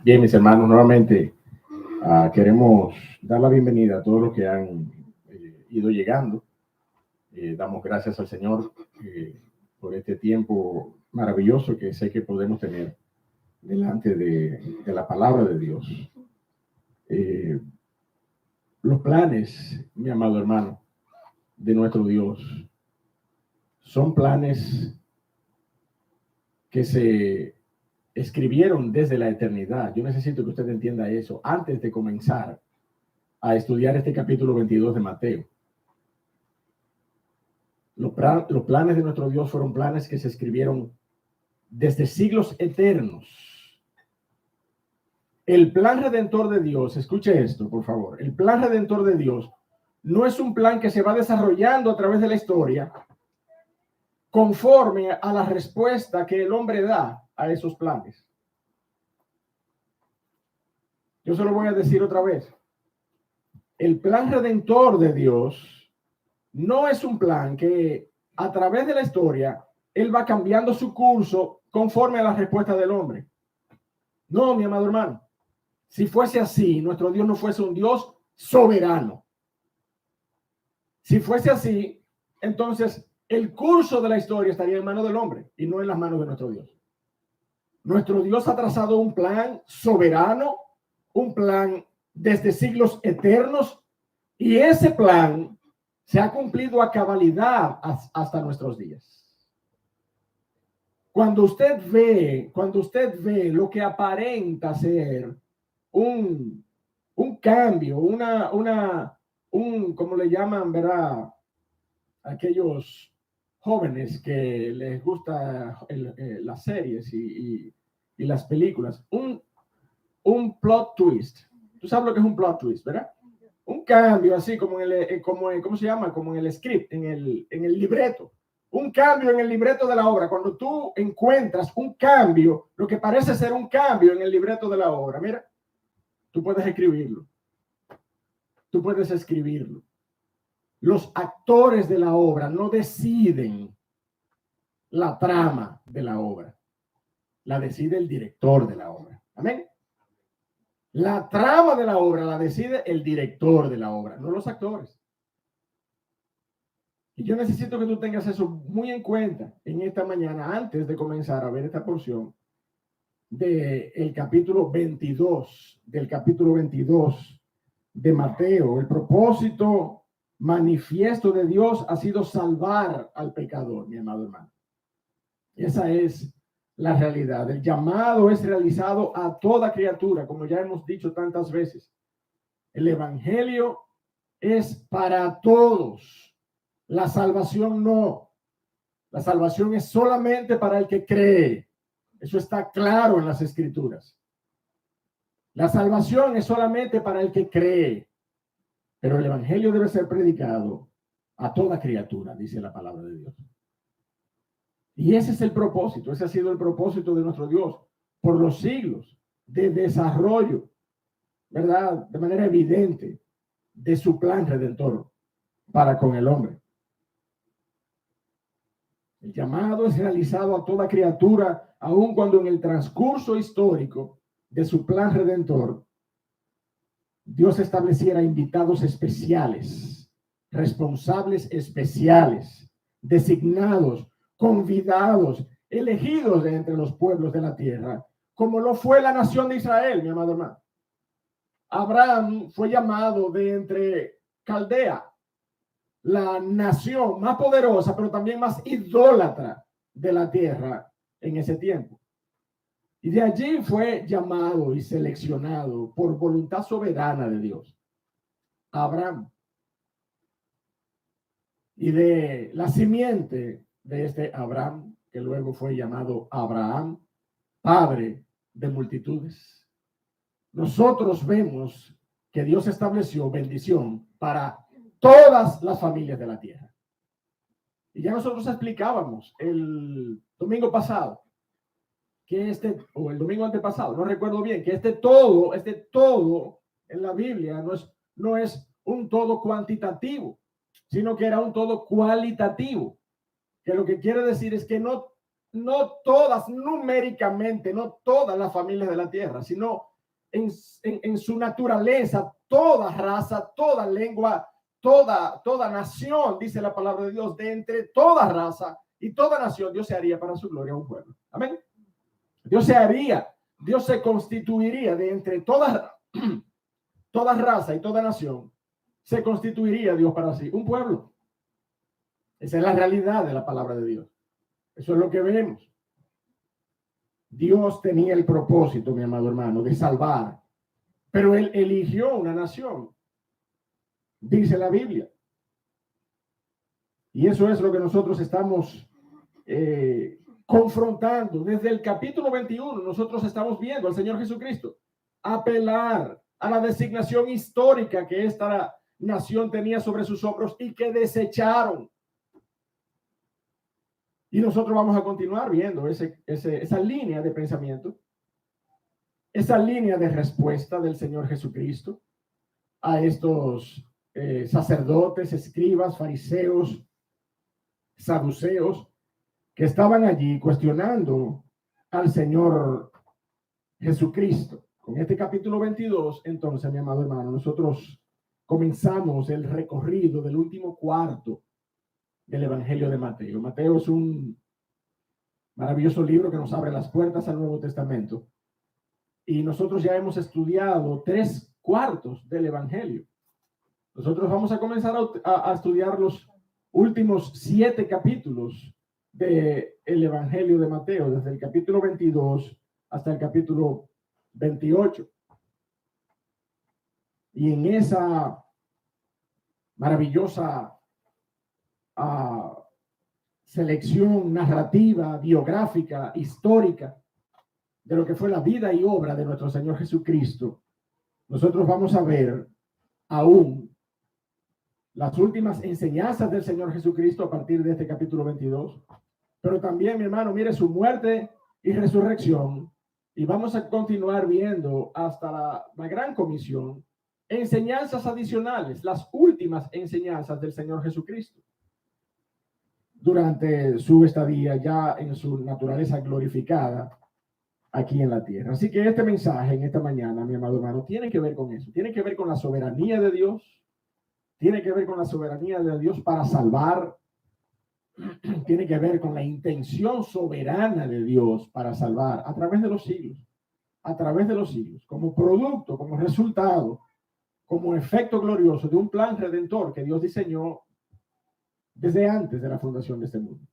Bien, mis hermanos, nuevamente queremos dar la bienvenida a todos los que han ido llegando. Damos gracias al Señor por este tiempo maravilloso que sé que podemos tener delante de la palabra de Dios. Los planes, mi amado hermano, de nuestro Dios son planes que se escribieron desde la eternidad. Yo necesito que usted entienda eso antes de comenzar a estudiar este capítulo 22 de Mateo. Los planes de nuestro Dios fueron planes que se escribieron desde siglos eternos. El plan redentor de Dios, escuche esto, por favor. El plan redentor de Dios no es un plan que se va desarrollando a través de la historia conforme a la respuesta que el hombre da a esos planes. Yo se lo voy a decir otra vez. El plan redentor de Dios no es un plan que a través de la historia él va cambiando su curso conforme a la respuesta del hombre. No, mi amado hermano. Si fuese así, nuestro Dios no fuese un Dios soberano. Si fuese así, entonces el curso de la historia estaría en manos del hombre y no en las manos de nuestro Dios. Nuestro Dios ha trazado un plan soberano, un plan desde siglos eternos, y ese plan se ha cumplido a cabalidad hasta nuestros días. Cuando usted ve lo que aparenta ser un cambio, ¿cómo le llaman, verdad? Aquellos jóvenes que les gusta las series y las películas, un plot twist. Tú sabes lo que es un plot twist, ¿verdad? Un cambio así como ¿cómo se llama? Como en el script, en el libreto. Un cambio en el libreto de la obra. Cuando tú encuentras un cambio, lo que parece ser un cambio en el libreto de la obra, mira, tú puedes escribirlo. Tú puedes escribirlo. Los actores de la obra no deciden la trama de la obra. La decide el director de la obra. Amén. La trama de la obra la decide el director de la obra, no los actores. Y yo necesito que tú tengas eso muy en cuenta en esta mañana, antes de comenzar a ver esta porción del capítulo 22 de Mateo. El propósito manifiesto de Dios ha sido salvar al pecador, mi amado hermano. Esa es la realidad. El llamado es realizado a toda criatura, como ya hemos dicho tantas veces. El evangelio es para todos. La salvación no. La salvación es solamente para el que cree. Eso está claro en las escrituras. La salvación es solamente para el que cree. Pero el evangelio debe ser predicado a toda criatura, dice la palabra de Dios. Y ese es el propósito, ese ha sido el propósito de nuestro Dios por los siglos de desarrollo, ¿verdad? De manera evidente de su plan redentor para con el hombre. El llamado es realizado a toda criatura, aun cuando en el transcurso histórico de su plan redentor, Dios estableciera invitados especiales, responsables especiales, designados, convidados, elegidos de entre los pueblos de la tierra, como lo fue la nación de Israel, mi amado hermano. Abraham fue llamado de entre Caldea, la nación más poderosa, pero también más idólatra de la tierra en ese tiempo. Y de allí fue llamado y seleccionado por voluntad soberana de Dios Abraham. Y de la simiente de este Abraham, que luego fue llamado Abraham, padre de multitudes. Nosotros vemos que Dios estableció bendición para todas las familias de la tierra. Y ya nosotros explicábamos el domingo pasado que o el domingo antepasado, no recuerdo bien, que este todo en la Biblia no es un todo cuantitativo, sino que era un todo cualitativo, que lo que quiere decir es que no no todas numéricamente, no todas las familias de la tierra, sino en su naturaleza, toda raza, toda lengua, toda nación, dice la palabra de Dios, de entre toda raza y toda nación, Dios se haría para su gloria un pueblo. Amén. Dios se constituiría de entre toda raza y toda nación, se constituiría Dios para sí un pueblo. Esa es la realidad de la palabra de Dios. Eso es lo que vemos. Dios tenía el propósito, mi amado hermano, de salvar, pero Él eligió una nación, dice la Biblia. Y eso es lo que nosotros estamos confrontando. Desde el capítulo 21, nosotros estamos viendo al Señor Jesucristo apelar a la designación histórica que esta nación tenía sobre sus hombros y que desecharon. Y nosotros vamos a continuar viendo esa línea de pensamiento, esa línea de respuesta del Señor Jesucristo a estos sacerdotes, escribas, fariseos, saduceos, que estaban allí cuestionando al Señor Jesucristo. Con este capítulo 22, entonces, mi amado hermano, nosotros comenzamos el recorrido del último cuarto del Evangelio de Mateo. Mateo es un maravilloso libro que nos abre las puertas al Nuevo Testamento. Y nosotros ya hemos estudiado 3/4 del Evangelio. Nosotros vamos a comenzar a estudiar los últimos 7 capítulos del Evangelio de Mateo, desde el capítulo 22 hasta el capítulo 28. Y en esa maravillosa selección narrativa, biográfica, histórica de lo que fue la vida y obra de nuestro Señor Jesucristo, nosotros vamos a ver aún las últimas enseñanzas del Señor Jesucristo a partir de este capítulo 22, pero también, mi hermano, mire su muerte y resurrección, y vamos a continuar viendo hasta la gran comisión, enseñanzas adicionales, las últimas enseñanzas del Señor Jesucristo durante su estadía ya en su naturaleza glorificada aquí en la tierra. Así que este mensaje en esta mañana, mi amado hermano, tiene que ver con eso, tiene que ver con la soberanía de Dios, tiene que ver con la soberanía de Dios para salvar, tiene que ver con la intención soberana de Dios para salvar a través de los siglos, como producto, como resultado, como efecto glorioso de un plan redentor que Dios diseñó desde antes de la fundación de este mundo.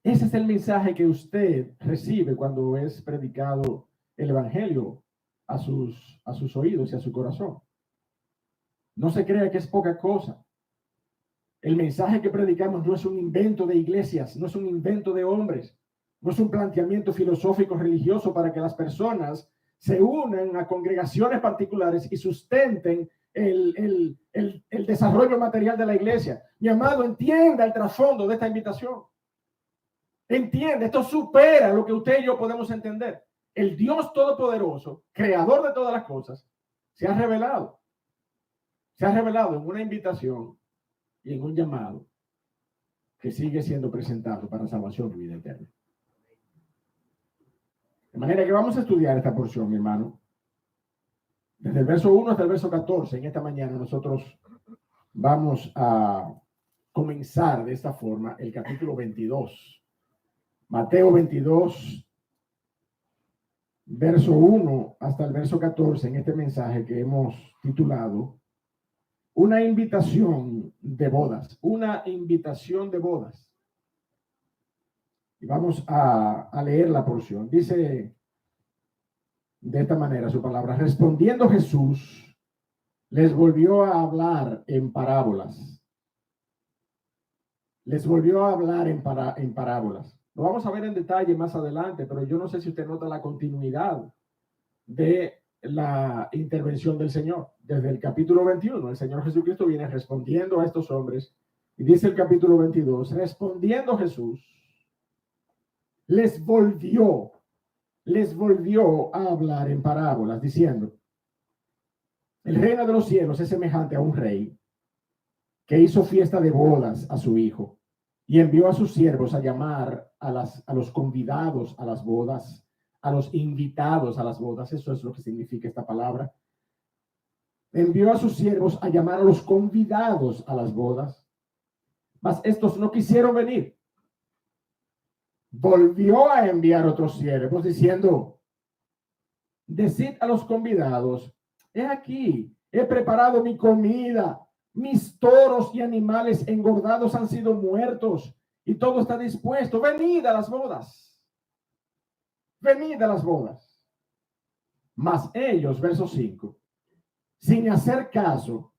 Ese es el mensaje que usted recibe cuando es predicado el Evangelio a sus oídos y a su corazón. No se crea que es poca cosa. El mensaje que predicamos no es un invento de iglesias, no es un invento de hombres, no es un planteamiento filosófico religioso para que las personas se unan a congregaciones particulares y sustenten el desarrollo material de la iglesia. Mi amado, entienda el trasfondo de esta invitación. Entiende, esto supera lo que usted y yo podemos entender. El Dios Todopoderoso, creador de todas las cosas, se ha revelado en una invitación y en un llamado que sigue siendo presentado para salvación y vida eterna. De manera que vamos a estudiar esta porción, mi hermano. Desde el verso 1 hasta el verso 14, en esta mañana nosotros vamos a comenzar de esta forma el capítulo 22. Mateo 22, verso 1 hasta el verso 14, en este mensaje que hemos titulado Una invitación de bodas. Una invitación de bodas. Y vamos a leer la porción. Dice de esta manera su palabra. Respondiendo Jesús, les volvió a hablar en parábolas. En parábolas. Lo vamos a ver en detalle más adelante, pero yo no sé si usted nota la continuidad de la intervención del Señor. Desde el capítulo 21, el Señor Jesucristo viene respondiendo a estos hombres y dice el capítulo 22, respondiendo Jesús, les volvió a hablar en parábolas, diciendo, el reino de los cielos es semejante a un rey que hizo fiesta de bodas a su hijo y envió a sus siervos a llamar a los convidados a las bodas, a los invitados a las bodas. Eso es lo que significa esta palabra. Envió a sus siervos a llamar a los convidados a las bodas, mas estos no quisieron venir. Volvió a enviar otros siervos diciendo: decid a los convidados, he aquí, he preparado mi comida, mis toros y animales engordados han sido muertos y todo está dispuesto. Venid a las bodas. Venid a las bodas. Mas ellos, verso 5, sin hacer caso,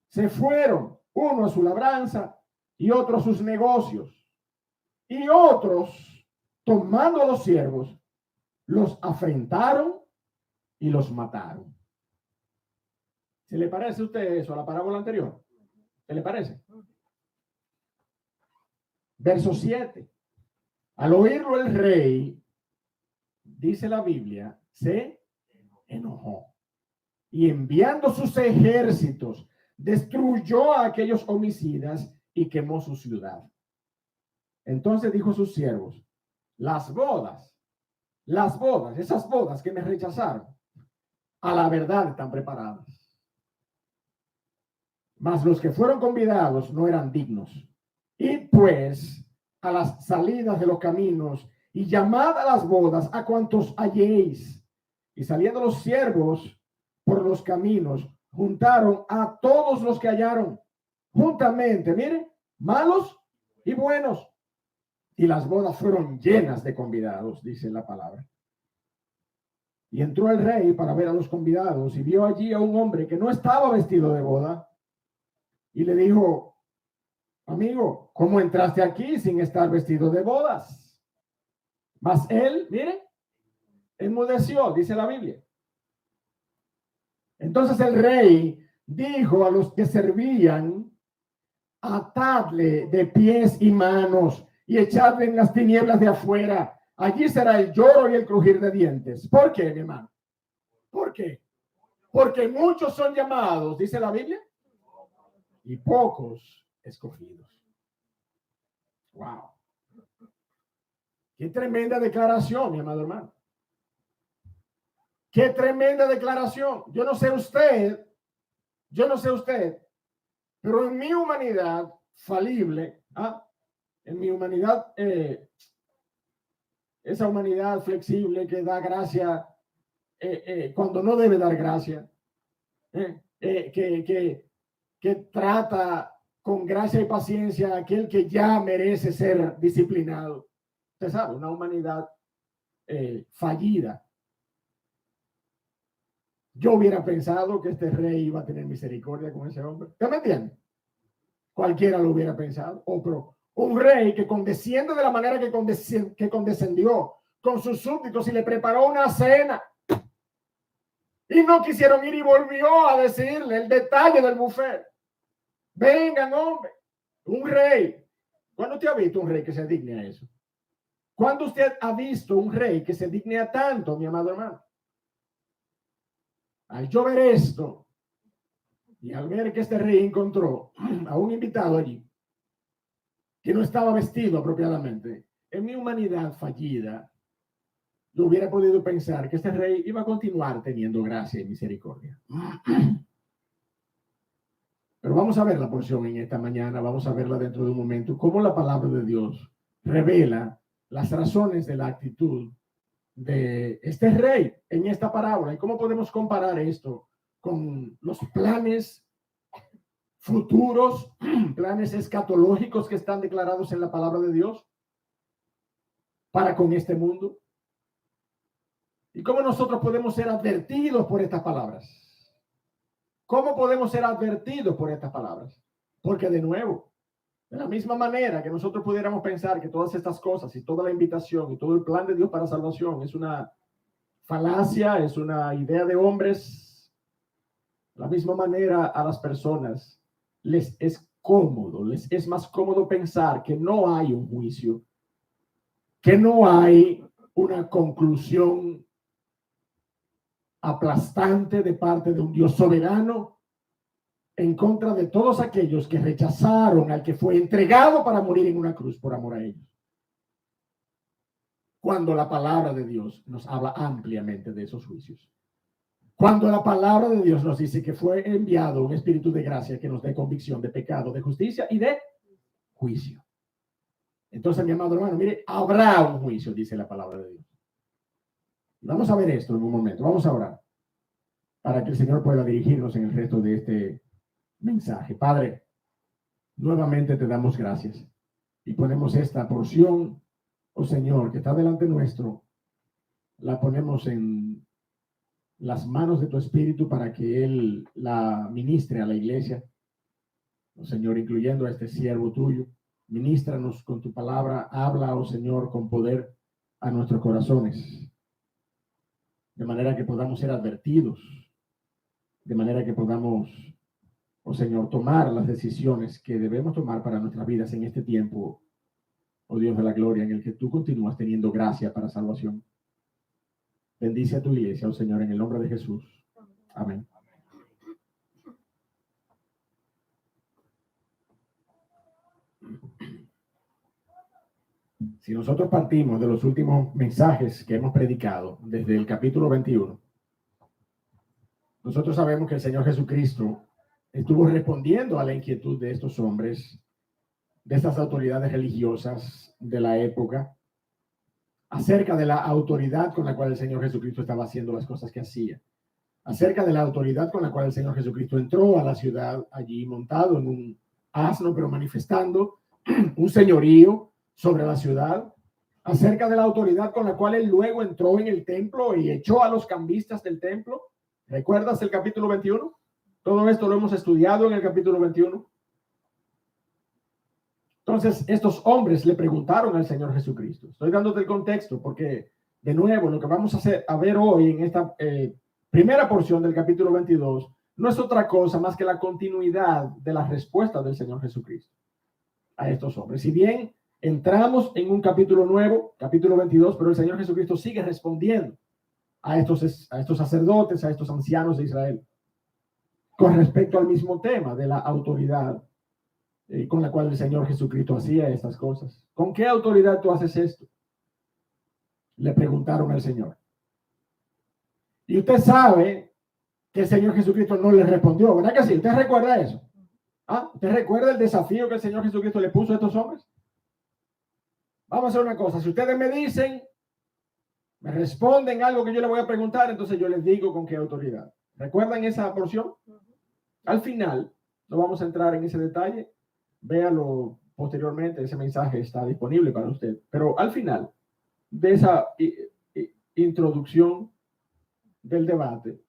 se fueron, uno a su labranza y otro a sus negocios. Y otros, tomando a los siervos, los afrentaron y los mataron. ¿Se le parece a usted eso a la parábola anterior? ¿Se le parece? Verso 7. Al oírlo el rey, dice la Biblia, se enojó. Y enviando sus ejércitos, destruyó a aquellos homicidas y quemó su ciudad. Entonces dijo a sus siervos: las bodas, esas bodas que me rechazaron, a la verdad están preparadas. Mas los que fueron convidados no eran dignos. Id pues a las salidas de los caminos y llamad a las bodas a cuantos halléis. Y saliendo los siervos por los caminos, juntaron a todos los que hallaron, juntamente, miren, malos y buenos. Y las bodas fueron llenas de convidados, dice la palabra. Y entró el rey para ver a los convidados y vio allí a un hombre que no estaba vestido de boda. Y le dijo: amigo, ¿cómo entraste aquí sin estar vestido de bodas? Mas él, miren, enmudeció, dice la Biblia. Entonces el rey dijo a los que servían: atadle de pies y manos y echadle en las tinieblas de afuera. Allí será el lloro y el crujir de dientes. ¿Por qué, mi hermano? ¿Por qué? Porque muchos son llamados, dice la Biblia, y pocos escogidos. Wow. Qué tremenda declaración, mi amado hermano. Qué tremenda declaración. Yo no sé usted, pero en mi humanidad falible, en mi humanidad, esa humanidad flexible que da gracia cuando no debe dar gracia, que trata con gracia y paciencia a aquel que ya merece ser disciplinado. Usted sabe, una humanidad fallida. Yo hubiera pensado que este rey iba a tener misericordia con ese hombre. ¿Usted me entiende? Cualquiera lo hubiera pensado. Pero un rey que condesciende de la manera que condescendió con sus súbditos y le preparó una cena. Y no quisieron ir y volvió a decirle el detalle del buffet. Vengan, hombre. Un rey. ¿Cuándo usted ha visto un rey que se digne a eso? ¿Cuándo usted ha visto un rey que se digne a tanto, mi amado hermano? Al yo ver esto y al ver que este rey encontró a un invitado allí que no estaba vestido apropiadamente, en mi humanidad fallida, yo hubiera podido pensar que este rey iba a continuar teniendo gracia y misericordia. Pero vamos a ver la porción en esta mañana, vamos a verla dentro de un momento, cómo la palabra de Dios revela las razones de la actitud de este rey en esta parábola y cómo podemos comparar esto con los planes futuros, planes escatológicos que están declarados en la palabra de Dios para con este mundo. Y cómo nosotros podemos ser advertidos por estas palabras. ¿Cómo podemos ser advertidos por estas palabras? Porque de nuevo, de la misma manera que nosotros pudiéramos pensar que todas estas cosas y toda la invitación y todo el plan de Dios para salvación es una falacia, es una idea de hombres, de la misma manera a las personas les es cómodo, les es más cómodo pensar que no hay un juicio, que no hay una conclusión aplastante de parte de un Dios soberano en contra de todos aquellos que rechazaron al que fue entregado para morir en una cruz por amor a ellos. Cuando la palabra de Dios nos habla ampliamente de esos juicios. Cuando la palabra de Dios nos dice que fue enviado un espíritu de gracia que nos dé convicción de pecado, de justicia y de juicio. Entonces, mi amado hermano, mire, habrá un juicio, dice la palabra de Dios. Vamos a ver esto en un momento. Vamos a orar para que el Señor pueda dirigirnos en el resto de este mensaje. Padre, nuevamente te damos gracias y ponemos esta porción, oh Señor, que está delante nuestro, la ponemos en las manos de tu Espíritu para que Él la ministre a la iglesia, oh Señor, incluyendo a este siervo tuyo. Ministranos con tu palabra, habla, oh Señor, con poder a nuestros corazones, de manera que podamos ser advertidos, de manera que podamos, oh Señor, tomar las decisiones que debemos tomar para nuestras vidas en este tiempo, oh Dios de la gloria, en el que tú continúas teniendo gracia para salvación. Bendice a tu iglesia, oh Señor, en el nombre de Jesús. Amén. Si nosotros partimos de los últimos mensajes que hemos predicado desde el capítulo 21, nosotros sabemos que el Señor Jesucristo estuvo respondiendo a la inquietud de estos hombres, de estas autoridades religiosas de la época, acerca de la autoridad con la cual el Señor Jesucristo estaba haciendo las cosas que hacía, acerca de la autoridad con la cual el Señor Jesucristo entró a la ciudad allí montado en un asno, pero manifestando un señorío sobre la ciudad, acerca de la autoridad con la cual él luego entró en el templo y echó a los cambistas del templo. ¿Recuerdas el capítulo 21? Todo esto lo hemos estudiado en el capítulo 21. Entonces, estos hombres le preguntaron al Señor Jesucristo. Estoy dándote el contexto porque, de nuevo, lo que vamos a ver hoy en esta primera porción del capítulo 22 no es otra cosa más que la continuidad de la respuesta del Señor Jesucristo a estos hombres. Si bien entramos en un capítulo nuevo, capítulo 22, pero el Señor Jesucristo sigue respondiendo a estos sacerdotes, a estos ancianos de Israel, con respecto al mismo tema de la autoridad con la cual el Señor Jesucristo hacía estas cosas. ¿Con qué autoridad tú haces esto? Le preguntaron al Señor. Y usted sabe que el Señor Jesucristo no le respondió, ¿verdad que sí? ¿Usted recuerda eso? ¿Ah? ¿Usted recuerda el desafío que el Señor Jesucristo le puso a estos hombres? Vamos a hacer una cosa. Si ustedes me dicen, me responden algo que yo les voy a preguntar, entonces yo les digo con qué autoridad. ¿Recuerdan esa porción? Al final, no vamos a entrar en ese detalle. Véalo posteriormente, ese mensaje está disponible para usted. Pero al final de esa introducción del debate,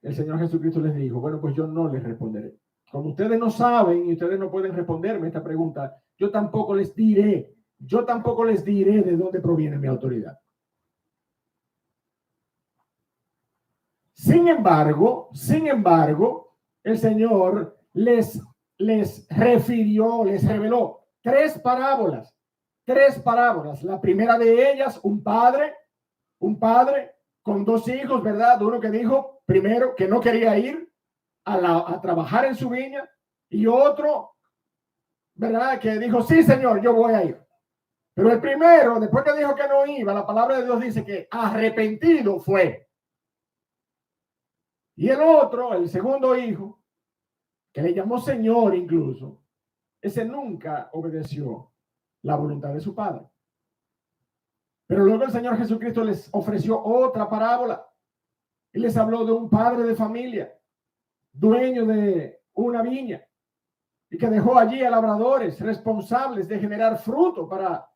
el Señor Jesucristo les dijo, bueno, pues yo no les responderé. Como ustedes no saben y ustedes no pueden responderme esta pregunta, yo tampoco les diré de dónde proviene mi autoridad. Sin embargo, el Señor les refirió, les reveló tres parábolas. La primera de ellas, un padre con dos hijos, ¿verdad? Uno que dijo primero que no quería ir a trabajar en su viña y otro, ¿verdad? Que dijo, sí, Señor, yo voy a ir. Pero el primero, después que dijo que no iba, la palabra de Dios dice que arrepentido fue. Y el otro, el segundo hijo, que le llamó Señor incluso, ese nunca obedeció la voluntad de su padre. Pero luego el Señor Jesucristo les ofreció otra parábola y les habló de un padre de familia, dueño de una viña, y que dejó allí a labradores responsables de generar fruto para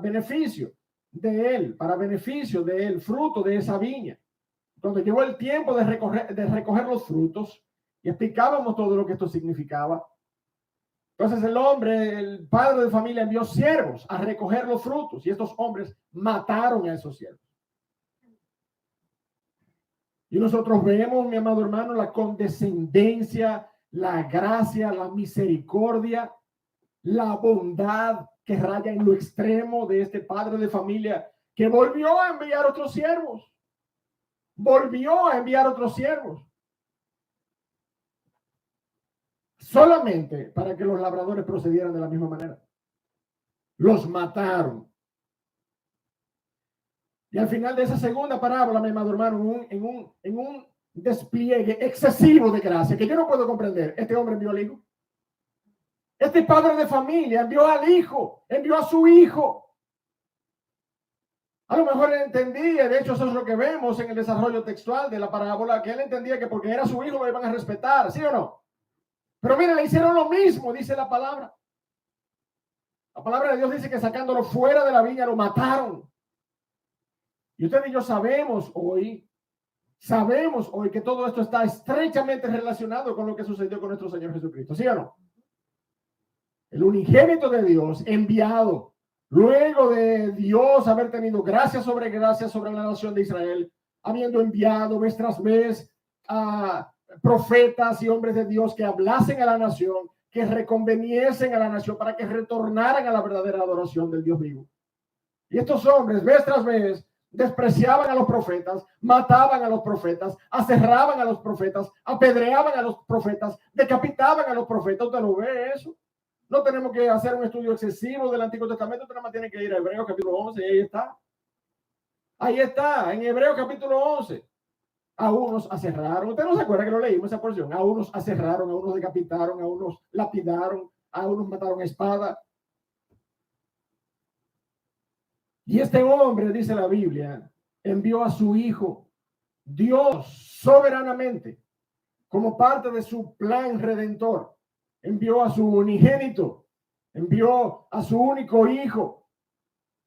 beneficio de él, fruto de esa viña. Cuando llegó el tiempo de recoger los frutos, y explicábamos todo lo que esto significaba, entonces el padre de familia envió siervos a recoger los frutos, y estos hombres mataron a esos siervos. Y nosotros vemos, mi amado hermano, la condescendencia, la gracia, la misericordia, la bondad que raya en lo extremo de este padre de familia que volvió a enviar otros siervos. solamente para que los labradores procedieran de la misma manera. Los mataron. Y al final de esa segunda parábola, mi amado hermano, en un despliegue excesivo de gracia que yo no puedo comprender, este hombre envió al hijo. Este padre de familia envió al hijo, envió a su hijo. A lo mejor él entendía, de hecho eso es lo que vemos en el desarrollo textual de la parábola, que él entendía que porque era su hijo lo iban a respetar, ¿sí o no? Pero mire, le hicieron lo mismo, dice la palabra. La palabra de Dios dice que sacándolo fuera de la viña lo mataron. Y usted y yo sabemos hoy que todo esto está estrechamente relacionado con lo que sucedió con nuestro Señor Jesucristo, ¿sí o no? El unigénito de Dios enviado, luego de Dios haber tenido gracia sobre la nación de Israel, habiendo enviado vez tras vez a profetas y hombres de Dios que hablasen a la nación, que reconveniesen a la nación para que retornaran a la verdadera adoración del Dios vivo. Y estos hombres, vez tras vez, despreciaban a los profetas, mataban a los profetas, aserraban a los profetas, apedreaban a los profetas, decapitaban a los profetas. ¿Usted lo ve eso? No tenemos que hacer un estudio excesivo del Antiguo Testamento, usted nada más tiene que ir a Hebreos capítulo 11 y ahí está. Ahí está, en Hebreos capítulo 11. A unos aserraron, usted no se acuerda que lo leímos esa porción, a unos aserraron, a unos decapitaron, a unos lapidaron, a unos mataron a espada. Y este hombre, dice la Biblia, envió a su hijo, Dios soberanamente, como parte de su plan redentor, envió a su unigénito, envió a su único hijo,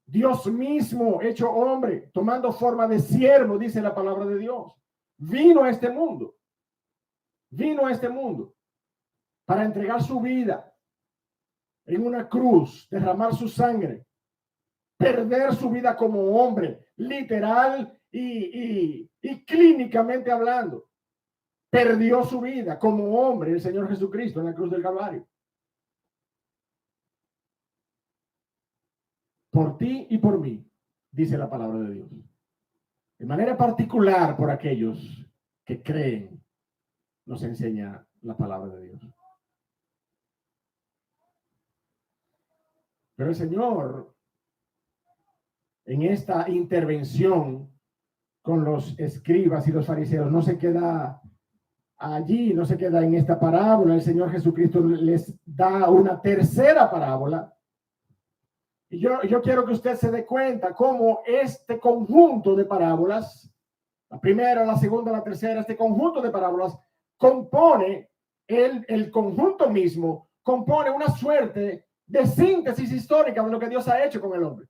Dios mismo hecho hombre, tomando forma de siervo, dice la palabra de Dios. Vino a este mundo para entregar su vida en una cruz, derramar su sangre, perder su vida como hombre, literal y clínicamente hablando. Perdió su vida como hombre el Señor Jesucristo en la cruz del Calvario. Por ti y por mí, dice la palabra de Dios. De manera particular por aquellos que creen, nos enseña la palabra de Dios. Pero el Señor, en esta intervención con los escribas y los fariseos, no se queda allí, no se queda en esta parábola. El Señor Jesucristo les da una tercera parábola. Y yo quiero que usted se dé cuenta cómo este conjunto de parábolas, la primera, la segunda, la tercera, este conjunto de parábolas compone, el conjunto mismo compone una suerte de síntesis histórica de lo que Dios ha hecho con el hombre.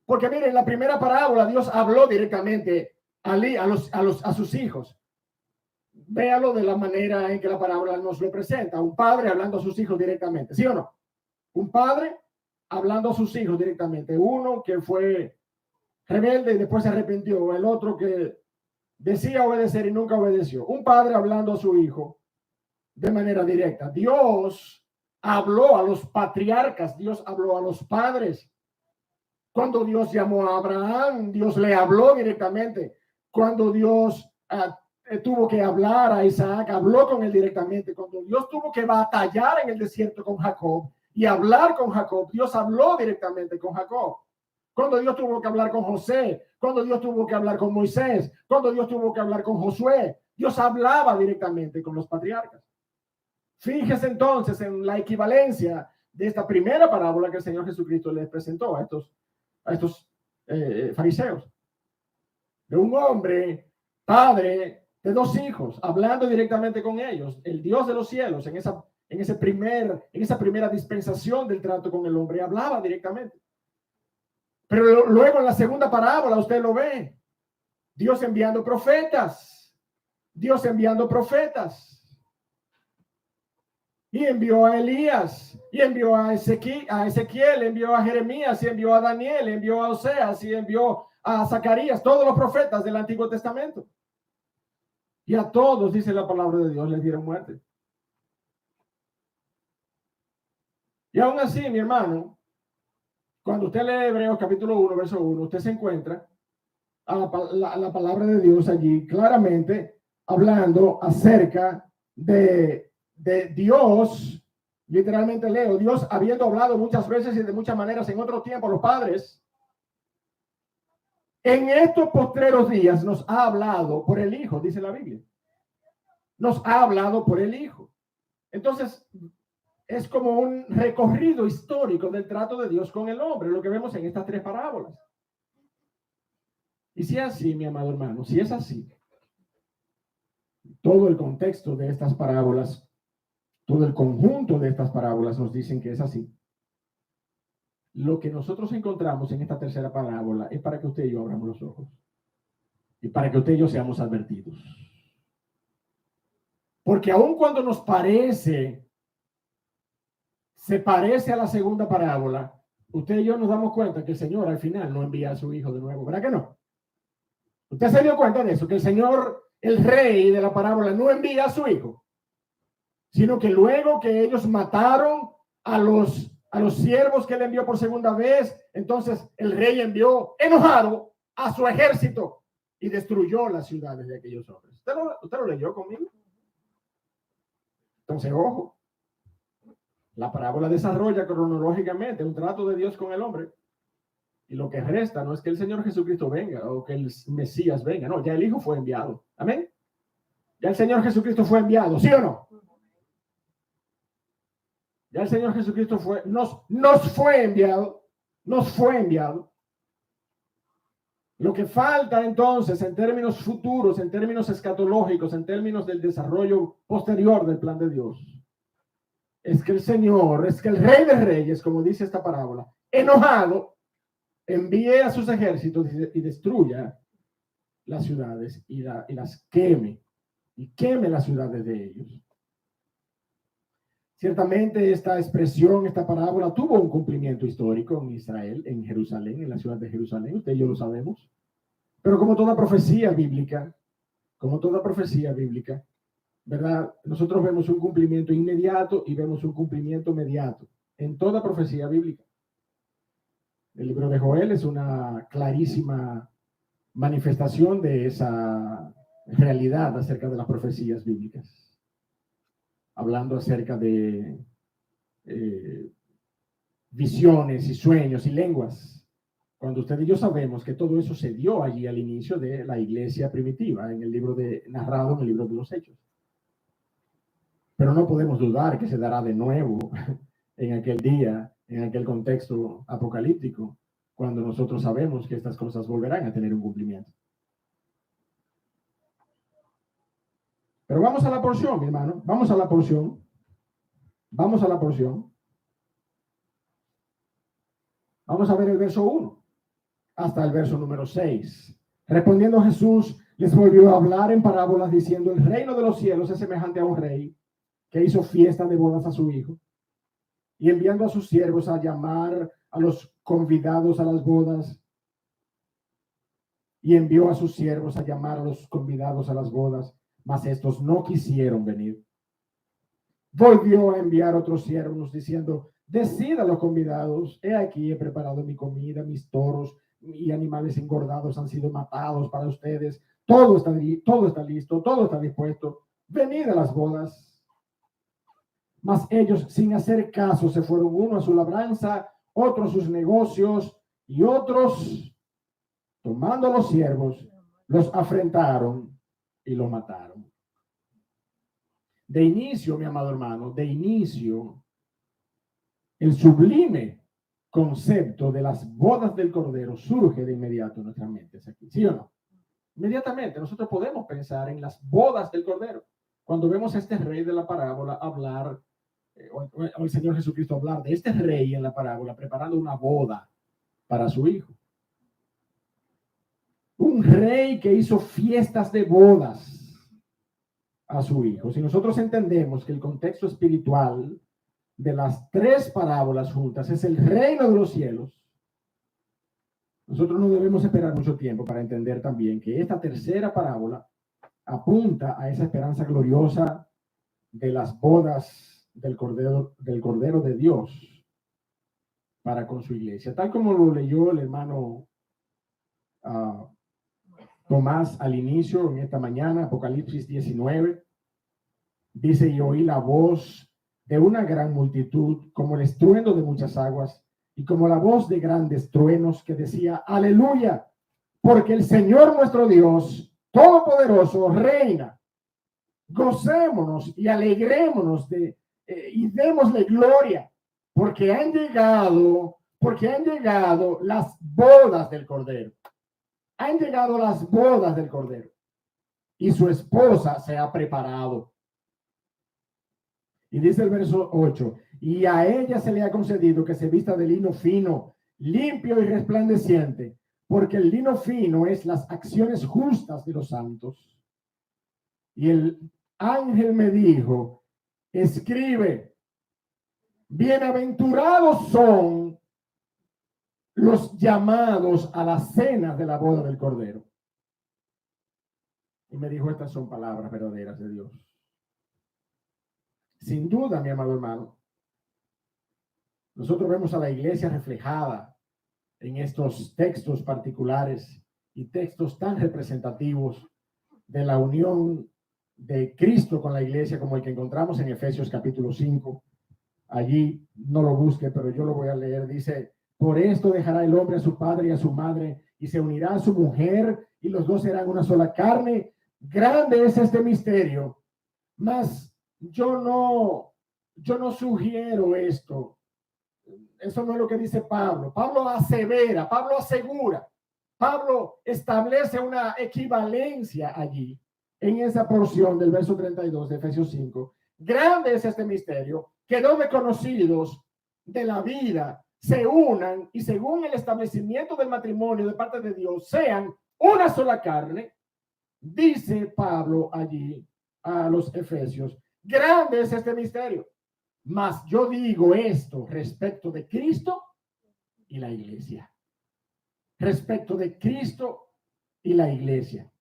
Porque miren, en la primera parábola Dios habló directamente a sus hijos. Véalo de la manera en que la parábola nos lo presenta. Un padre hablando a sus hijos directamente, ¿sí o no? Un padre hablando a sus hijos directamente. Uno que fue rebelde y después se arrepintió. El otro que decía obedecer y nunca obedeció. Un padre hablando a su hijo de manera directa. Dios habló a los patriarcas, Dios habló a los padres. Cuando Dios llamó a Abraham, Dios le habló directamente. Cuando Dios tuvo que hablar a Isaac, habló con él directamente. Cuando Dios tuvo que batallar en el desierto con Jacob y hablar con Jacob, Dios habló directamente con Jacob. Cuando Dios tuvo que hablar con José, cuando Dios tuvo que hablar con Moisés, cuando Dios tuvo que hablar con Josué, Dios hablaba directamente con los patriarcas. Fíjese entonces en la equivalencia de esta primera parábola que el Señor Jesucristo les presentó a estos fariseos. De un hombre, padre de dos hijos, hablando directamente con ellos, el Dios de los cielos, en esa primera dispensación del trato con el hombre, hablaba directamente. Pero luego en la segunda parábola usted lo ve, Dios enviando profetas, y envió a Elías, y envió a Ezequiel, envió a Jeremías, y envió a Daniel, envió a Oseas, y envió a Zacarías, todos los profetas del Antiguo Testamento. Y a todos, dice la palabra de Dios, les dieron muerte. Y aún así, mi hermano, cuando usted lee Hebreos capítulo 1, verso 1, usted se encuentra a la palabra de Dios allí claramente hablando acerca de de Dios, literalmente leo, Dios habiendo hablado muchas veces y de muchas maneras en otro tiempo a los padres, en estos postreros días nos ha hablado por el Hijo, dice la Biblia. Nos ha hablado por el Hijo. Entonces, es como un recorrido histórico del trato de Dios con el hombre, lo que vemos en estas tres parábolas. Y si es así, mi amado hermano, si es así, todo el contexto de estas parábolas, todo el conjunto de estas parábolas nos dicen que es así. Lo que nosotros encontramos en esta tercera parábola es para que usted y yo abramos los ojos y para que usted y yo seamos advertidos. Porque aun cuando nos parece, se parece a la segunda parábola, usted y yo nos damos cuenta que el Señor al final no envía a su Hijo de nuevo, ¿verdad que no? Usted se dio cuenta de eso, que el Señor, el rey de la parábola, no envía a su Hijo, sino que luego que ellos mataron a los siervos que él envió por segunda vez, entonces el rey envió enojado a su ejército y destruyó las ciudades de aquellos hombres. ¿Usted lo leyó conmigo? Entonces, ojo, la parábola desarrolla cronológicamente un trato de Dios con el hombre. Y lo que resta no es que el Señor Jesucristo venga o que el Mesías venga, no, ya el Hijo fue enviado. Amén. Ya el Señor Jesucristo fue enviado, ¿sí o no? Ya el Señor Jesucristo nos fue enviado. Lo que falta entonces en términos futuros, en términos escatológicos, en términos del desarrollo posterior del plan de Dios, es que el Rey de Reyes, como dice esta parábola, enojado, envíe a sus ejércitos y destruya las ciudades y las queme, y queme las ciudades de ellos. Ciertamente esta expresión, esta parábola tuvo un cumplimiento histórico en Israel, en Jerusalén, en la ciudad de Jerusalén, usted y yo lo sabemos. Pero como toda profecía bíblica, ¿verdad? Nosotros vemos un cumplimiento inmediato y vemos un cumplimiento mediato en toda profecía bíblica. El libro de Joel es una clarísima manifestación de esa realidad acerca de las profecías bíblicas. Hablando acerca de visiones y sueños y lenguas, cuando usted y yo sabemos que todo eso se dio allí al inicio de la iglesia primitiva, en el libro narrado en el libro de los Hechos. Pero no podemos dudar que se dará de nuevo en aquel día, en aquel contexto apocalíptico, cuando nosotros sabemos que estas cosas volverán a tener un cumplimiento. Pero vamos a la porción, mi hermano. Vamos a la porción. Vamos a ver el verso 1 hasta el verso número 6. Respondiendo Jesús, les volvió a hablar en parábolas diciendo: el reino de los cielos es semejante a un rey que hizo fiesta de bodas a su hijo, y enviando a sus siervos a llamar a los convidados a las bodas, mas estos no quisieron venir. Volvió a enviar otros siervos diciendo: decid a los convidados, he aquí he preparado mi comida, mis toros y animales engordados han sido matados para ustedes, todo está listo, todo está dispuesto, venid a las bodas. Mas ellos, sin hacer caso, se fueron, uno a su labranza, otro a sus negocios, y otros, tomando a los siervos, los afrentaron y los mataron. De inicio, mi amado hermano, el sublime concepto de las bodas del Cordero surge de inmediato en nuestras mentes aquí, ¿sí o no? Inmediatamente nosotros podemos pensar en las bodas del Cordero. Cuando vemos a este rey de la parábola hablar, o el Señor Jesucristo hablar de este rey en la parábola preparando una boda para su hijo. Un rey que hizo fiestas de bodas a su hijo. Si nosotros entendemos que el contexto espiritual de las tres parábolas juntas es el reino de los cielos, nosotros no debemos esperar mucho tiempo para entender también que esta tercera parábola apunta a esa esperanza gloriosa de las bodas del Cordero de Dios para con su iglesia. Tal como lo leyó el hermano Tomás al inicio, en esta mañana, Apocalipsis 19, Dice, y oí la voz de una gran multitud, como el estruendo de muchas aguas, y como la voz de grandes truenos que decía, aleluya, porque el Señor nuestro Dios Todopoderoso reina. Gocémonos y alegrémonos y démosle gloria, porque han llegado las bodas del Cordero. Han llegado las bodas del Cordero y su esposa se ha preparado. Y dice el verso 8, y a ella se le ha concedido que se vista de lino fino, limpio y resplandeciente, porque el lino fino es las acciones justas de los santos. Y el ángel me dijo, escribe, bienaventurados son los llamados a la cena de la boda del Cordero. Y me dijo, estas son palabras verdaderas de Dios. Sin duda, mi amado hermano, nosotros vemos a la iglesia reflejada en estos textos particulares y textos tan representativos de la unión de Cristo con la iglesia, como el que encontramos en Efesios capítulo 5. Allí no lo busque, pero yo lo voy a leer. Dice, por esto dejará el hombre a su padre y a su madre y se unirá a su mujer y los dos serán una sola carne. Grande es este misterio, mas yo no sugiero esto. Eso no es lo que dice Pablo. Pablo asevera, Pablo asegura, Pablo establece una equivalencia allí en esa porción del verso 32 de Efesios 5. Grande es este misterio, que dos desconocidos de la vida se unan y según el establecimiento del matrimonio de parte de Dios sean una sola carne. Dice Pablo allí a los Efesios, grande es este misterio, mas yo digo esto respecto de Cristo y la iglesia. Respecto de Cristo y la iglesia.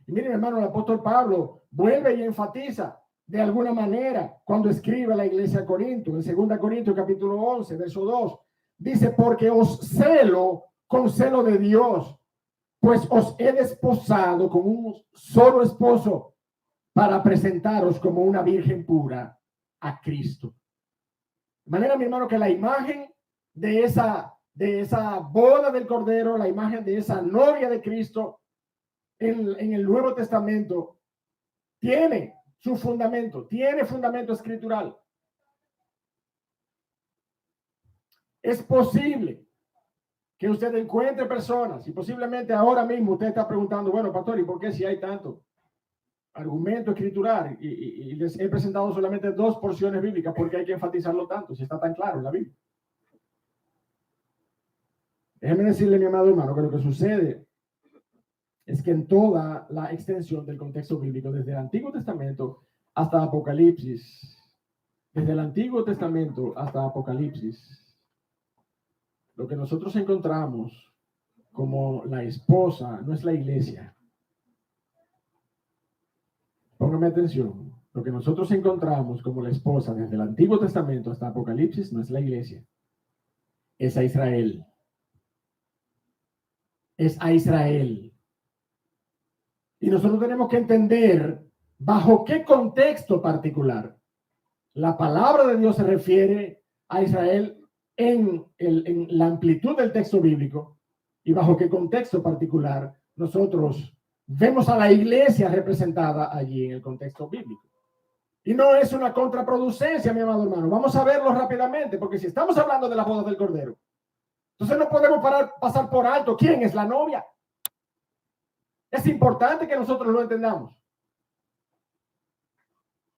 Y miren, hermano, el apóstol Pablo vuelve y enfatiza de alguna manera cuando escribe a la iglesia de Corinto, en 2 Corintios capítulo 11, verso 2, dice, porque os celo con celo de Dios, pues os he desposado con un solo esposo para presentaros como una virgen pura a Cristo. De manera, mi hermano, que la imagen de esa boda del Cordero, la imagen de esa novia de Cristo en el Nuevo Testamento tiene su fundamento, tiene fundamento escritural. Es posible que usted encuentre personas y posiblemente ahora mismo usted está preguntando, bueno, pastor, ¿y por qué si hay tanto argumento escritural y les he presentado solamente 2 porciones bíblicas? ¿Por qué hay que enfatizarlo tanto si está tan claro en la Biblia? Déjeme decirle, mi amado hermano, que lo que sucede es que en toda la extensión del contexto bíblico, desde el Antiguo Testamento hasta Apocalipsis, desde el Antiguo Testamento hasta Apocalipsis, lo que nosotros encontramos como la esposa no es la iglesia. Póngame atención. Lo que nosotros encontramos como la esposa desde el Antiguo Testamento hasta Apocalipsis no es la iglesia. Es a Israel. Es a Israel. Y nosotros tenemos que entender bajo qué contexto particular la palabra de Dios se refiere a Israel en la amplitud del texto bíblico y bajo qué contexto particular nosotros vemos a la iglesia representada allí en el contexto bíblico. Y no es una contraproducencia, mi amado hermano. Vamos a verlo rápidamente, porque si estamos hablando de la boda del Cordero, entonces no podemos pasar por alto quién es la novia. Es importante que nosotros lo entendamos.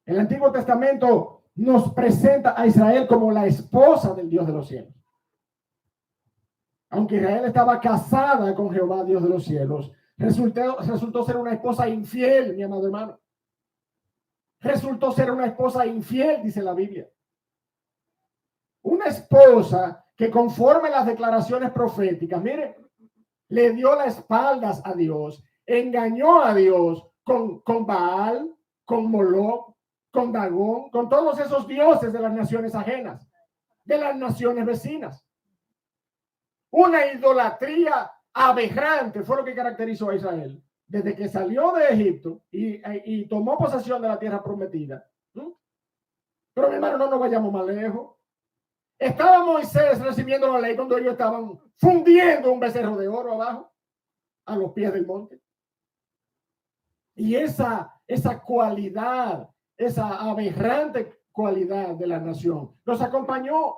El Antiguo Testamento nos presenta a Israel como la esposa del Dios de los cielos. Aunque Israel estaba casada con Jehová, Dios de los cielos, resultó ser una esposa infiel, mi amado hermano. Resultó ser una esposa infiel, dice la Biblia. Una esposa que conforme las declaraciones proféticas, mire, le dio las espaldas a Dios, engañó a Dios con Baal, con Moloch, con Dagón, con todos esos dioses de las naciones ajenas, de las naciones vecinas. Una idolatría aberrante fue lo que caracterizó a Israel. desde que salió de Egipto y tomó posesión de la tierra prometida. Pero mi hermano, no nos vayamos más lejos. Estaba Moisés recibiendo la ley cuando ellos estaban fundiendo un becerro de oro abajo, a los pies del monte. Y esa cualidad, esa aberrante cualidad de la nación, los acompañó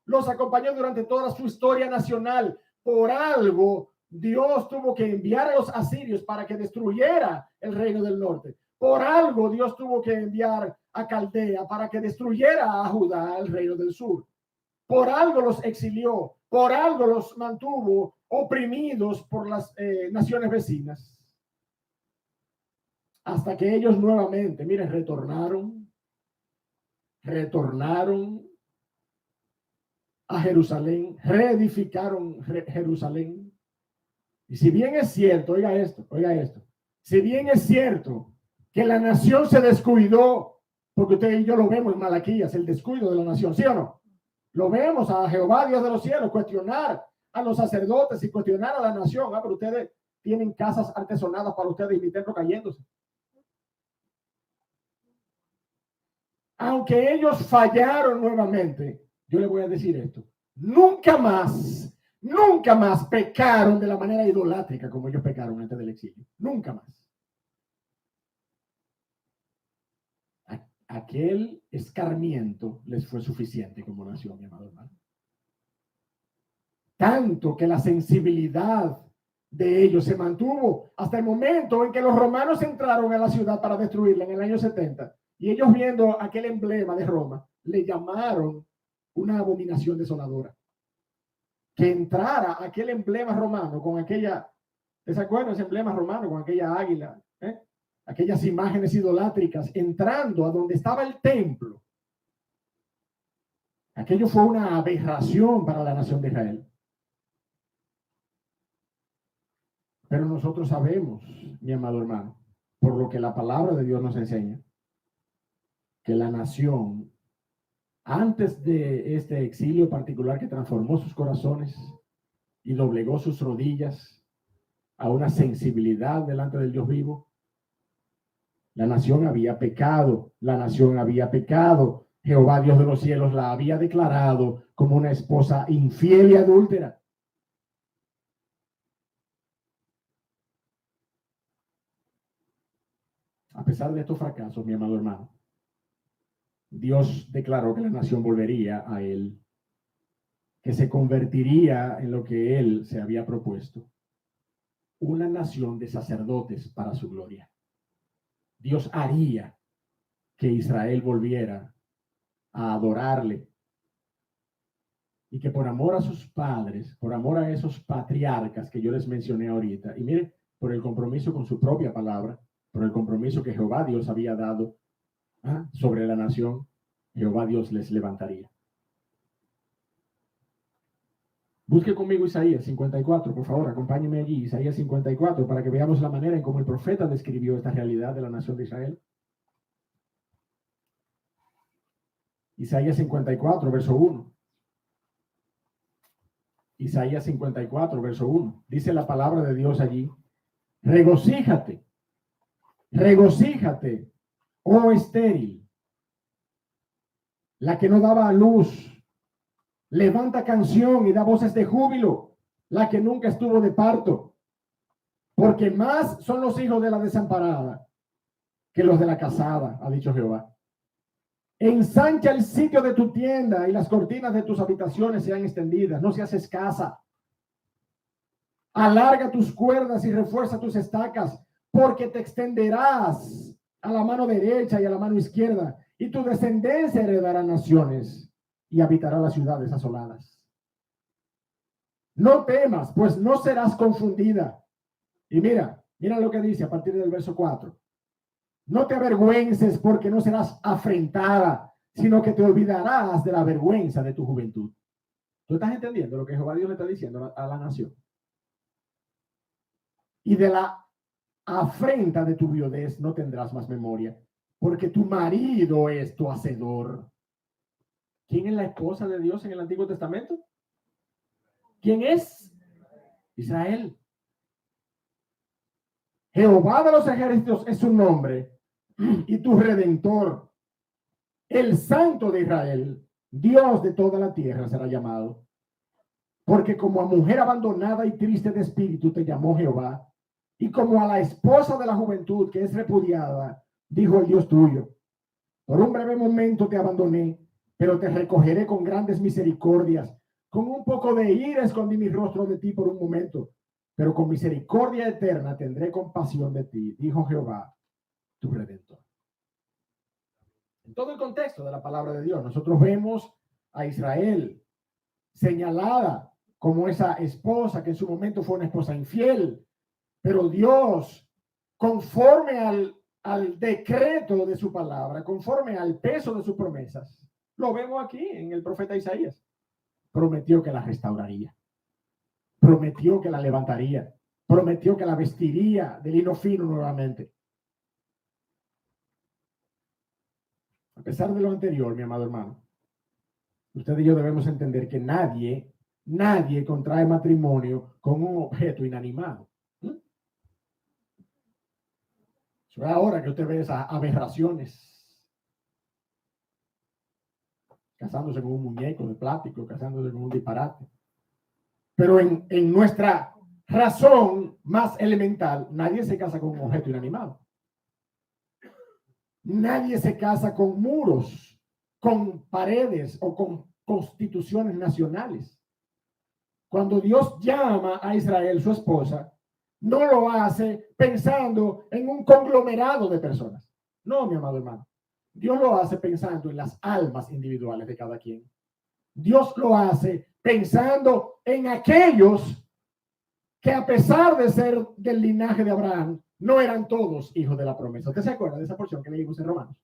durante toda su historia nacional. Por algo, Dios tuvo que enviar a los asirios para que destruyera el reino del norte. Por algo, Dios tuvo que enviar a Caldea para que destruyera a Judá, el reino del sur. Por algo los exilió, por algo los mantuvo oprimidos por las naciones vecinas. Hasta que ellos nuevamente, miren, retornaron a Jerusalén, reedificaron Jerusalén. Y si bien es cierto, oiga esto, si bien es cierto que la nación se descuidó, porque usted y yo lo vemos en Malaquías, el descuido de la nación, ¿sí o no? Lo vemos a Jehová, Dios de los cielos, cuestionar a los sacerdotes y cuestionar a la nación. Pero ustedes tienen casas artesonadas para ustedes y mi templo cayéndose. Aunque ellos fallaron nuevamente, yo le voy a decir esto: nunca más pecaron de la manera idolátrica como ellos pecaron antes del exilio. Nunca más. Aquel escarmiento les fue suficiente como nación, mi amado hermano. Tanto que la sensibilidad de ellos se mantuvo hasta el momento en que los romanos entraron a la ciudad para destruirla en el año 70. Y ellos, viendo aquel emblema de Roma, le llamaron una abominación desoladora. Que entrara aquel emblema romano con aquella, ¿se acuerdan ese emblema romano con aquella águila? Aquellas imágenes idolátricas entrando a donde estaba el templo. Aquello fue una aberración para la nación de Israel. Pero nosotros sabemos, mi amado hermano, por lo que la palabra de Dios nos enseña, que la nación, antes de este exilio particular que transformó sus corazones y doblegó sus rodillas a una sensibilidad delante del Dios vivo, la nación había pecado. Jehová, Dios de los cielos, la había declarado como una esposa infiel y adúltera. A pesar de estos fracasos, mi amado hermano, Dios declaró que la nación volvería a él, que se convertiría en lo que él se había propuesto, una nación de sacerdotes para su gloria. Dios haría que Israel volviera a adorarle y que por amor a sus padres, por amor a esos patriarcas que yo les mencioné ahorita, y mire, por el compromiso con su propia palabra, por el compromiso que Jehová Dios había dado sobre la nación, Jehová Dios les levantaría. Busque conmigo Isaías 54, por favor, acompáñeme allí, Isaías 54, para que veamos la manera en cómo el profeta describió esta realidad de la nación de Israel. Isaías 54, verso 1. Isaías 54, verso 1. Dice la palabra de Dios allí: regocíjate, oh estéril, la que no daba a luz. Levanta canción y da voces de júbilo, la que nunca estuvo de parto, porque más son los hijos de la desamparada que los de la casada, ha dicho Jehová. Ensancha el sitio de tu tienda y las cortinas de tus habitaciones sean extendidas, no seas escasa. Alarga tus cuerdas y refuerza tus estacas, porque te extenderás a la mano derecha y a la mano izquierda, y tu descendencia heredará naciones y habitará las ciudades asoladas. No temas, pues no serás confundida. Y mira lo que dice a partir del verso 4. No te avergüences, porque no serás afrentada, sino que te olvidarás de la vergüenza de tu juventud. ¿Tú estás entendiendo lo que Jehová Dios le está diciendo a la nación? Y de la afrenta de tu viudez no tendrás más memoria, porque tu marido es tu hacedor. ¿Quién es la esposa de Dios en el Antiguo Testamento? ¿Quién es? Israel. Jehová de los ejércitos es su nombre y tu redentor. El Santo de Israel, Dios de toda la tierra será llamado. Porque como a mujer abandonada y triste de espíritu te llamó Jehová, y como a la esposa de la juventud que es repudiada, dijo el Dios tuyo. Por un breve momento te abandoné, pero te recogeré con grandes misericordias. Con un poco de ira escondí mi rostro de ti por un momento, pero con misericordia eterna tendré compasión de ti, dijo Jehová, tu Redentor. En todo el contexto de la palabra de Dios, nosotros vemos a Israel señalada como esa esposa que en su momento fue una esposa infiel, pero Dios, conforme al decreto de su palabra, conforme al peso de sus promesas, lo vemos aquí en el profeta Isaías, prometió que la restauraría, prometió que la levantaría, prometió que la vestiría de lino fino nuevamente. A pesar de lo anterior, mi amado hermano, usted y yo debemos entender que nadie contrae matrimonio con un objeto inanimado. Eso es ahora que usted ve esas aberraciones. Casándose con un muñeco de plástico, casándose con un disparate. Pero en nuestra razón más elemental, nadie se casa con un objeto inanimado. Nadie se casa con muros, con paredes o con constituciones nacionales. Cuando Dios llama a Israel, su esposa, no lo hace pensando en un conglomerado de personas. No, mi amado hermano. Dios lo hace pensando en las almas individuales de cada quien. Dios lo hace pensando en aquellos que a pesar de ser del linaje de Abraham, no eran todos hijos de la promesa. ¿Usted se acuerda de esa porción que leímos en Romanos?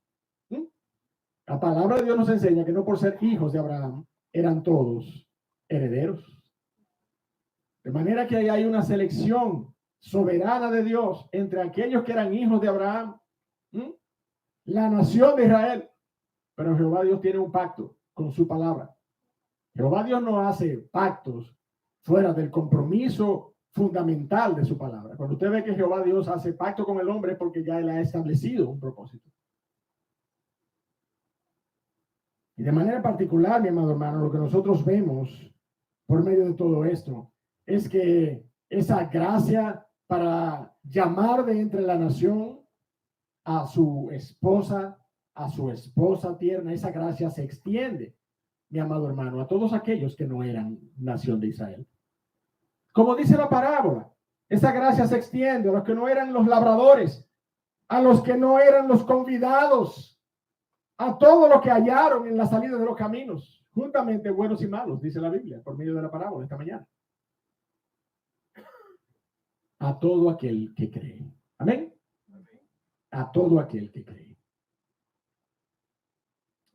La palabra de Dios nos enseña que no por ser hijos de Abraham eran todos herederos. De manera que ahí hay una selección soberana de Dios entre aquellos que eran hijos de Abraham, la nación de Israel. Pero Jehová Dios tiene un pacto con su palabra. Jehová Dios no hace pactos fuera del compromiso fundamental de su palabra. Cuando usted ve que Jehová Dios hace pacto con el hombre es porque ya él ha establecido un propósito. Y de manera particular, mi amado hermano, lo que nosotros vemos por medio de todo esto es que esa gracia para llamar de entre la nación a su esposa tierna, esa gracia se extiende, mi amado hermano, a todos aquellos que no eran nación de Israel. Como dice la parábola, esa gracia se extiende a los que no eran los labradores, a los que no eran los convidados, a todos los que hallaron en la salida de los caminos, juntamente buenos y malos, dice la Biblia, por medio de la parábola esta mañana. A todo aquel que cree. Amén. A todo aquel que cree.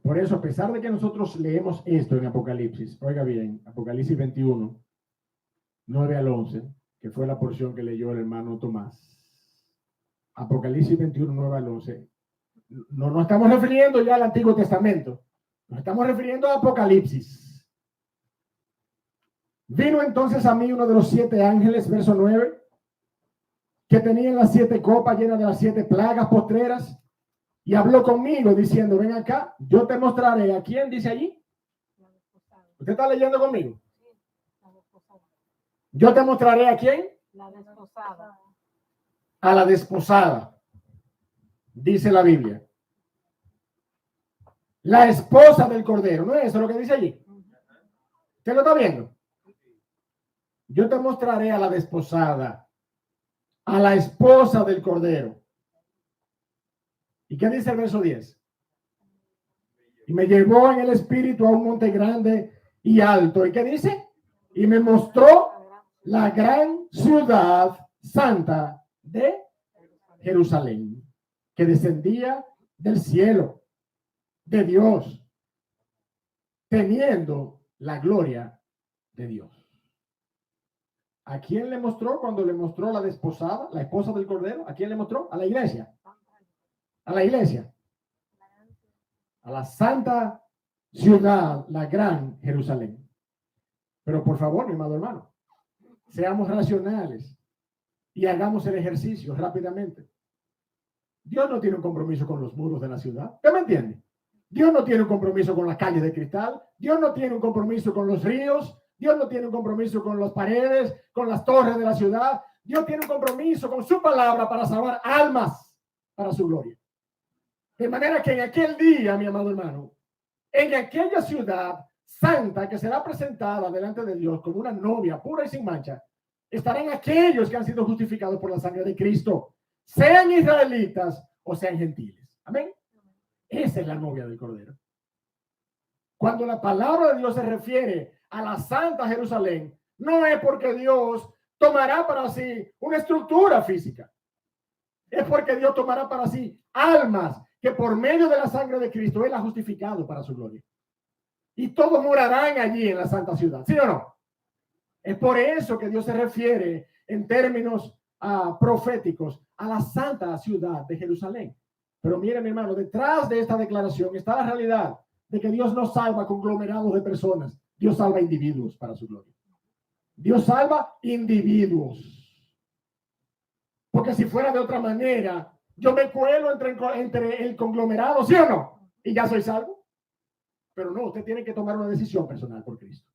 Por eso, a pesar de que nosotros leemos esto en Apocalipsis, oiga bien, Apocalipsis 21, 9 al 11, que fue la porción que leyó el hermano Tomás. Apocalipsis 21, 9 al 11. No nos estamos refiriendo ya al Antiguo Testamento, nos estamos refiriendo a Apocalipsis. Vino entonces a mí uno de los 7 ángeles, verso 9, que tenían las 7 copas llenas de las 7 plagas postreras, y habló conmigo diciendo, ven acá, yo te mostraré. ¿A quién dice allí? ¿Usted está leyendo conmigo? Yo te mostraré a quién. La desposada. A la desposada, dice la Biblia. La esposa del Cordero, ¿no es eso lo que dice allí? ¿Usted lo está viendo? Yo te mostraré a la desposada, a la esposa del Cordero. ¿Y qué dice el verso 10? Y me llevó en el espíritu a un monte grande y alto. ¿Y qué dice? Y me mostró la gran ciudad santa de Jerusalén, que descendía del cielo de Dios, teniendo la gloria de Dios. ¿A quién le mostró cuando le mostró la desposada, la esposa del Cordero? ¿A quién le mostró? A la iglesia. A la iglesia. A la santa ciudad, la gran Jerusalén. Pero por favor, mi amado hermano, seamos racionales. y hagamos el ejercicio rápidamente. Dios no tiene un compromiso con los muros de la ciudad. ¿Usted me entiende? Dios no tiene un compromiso con las calles de cristal. Dios no tiene un compromiso con los ríos. Dios no tiene un compromiso con las paredes, con las torres de la ciudad. Dios tiene un compromiso con su palabra para salvar almas para su gloria. De manera que en aquel día, mi amado hermano, en aquella ciudad santa que será presentada delante de Dios como una novia pura y sin mancha, estarán aquellos que han sido justificados por la sangre de Cristo, sean israelitas o sean gentiles. Amén. Esa es la novia del Cordero. Cuando la palabra de Dios se refiere a la Santa Jerusalén, no es porque Dios tomará para sí una estructura física. Es porque Dios tomará para sí almas que por medio de la sangre de Cristo Él ha justificado para su gloria. Y todos morarán allí en la santa ciudad. ¿Sí o no? Es por eso que Dios se refiere en términos proféticos a la santa ciudad de Jerusalén. Pero mire, mi hermano, detrás de esta declaración está la realidad de que Dios no salva conglomerados de personas. Dios salva individuos para su gloria. Dios salva individuos. Porque si fuera de otra manera, yo me cuelo entre el conglomerado, ¿sí o no? Y ya soy salvo. Pero no, usted tiene que tomar una decisión personal por Cristo.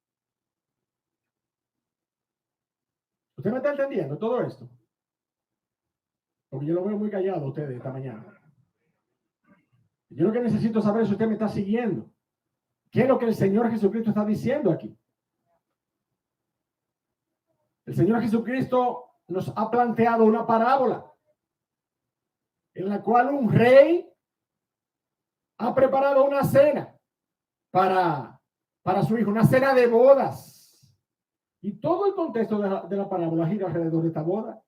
¿Usted me está entendiendo todo esto? Porque yo lo veo muy callado a ustedes esta mañana. Yo lo que necesito saber es si usted me está siguiendo. ¿Qué es lo que el Señor Jesucristo está diciendo aquí? El Señor Jesucristo nos ha planteado una parábola en la cual un rey ha preparado una cena para su hijo, una cena de bodas. Y todo el contexto de la parábola gira alrededor de esta boda,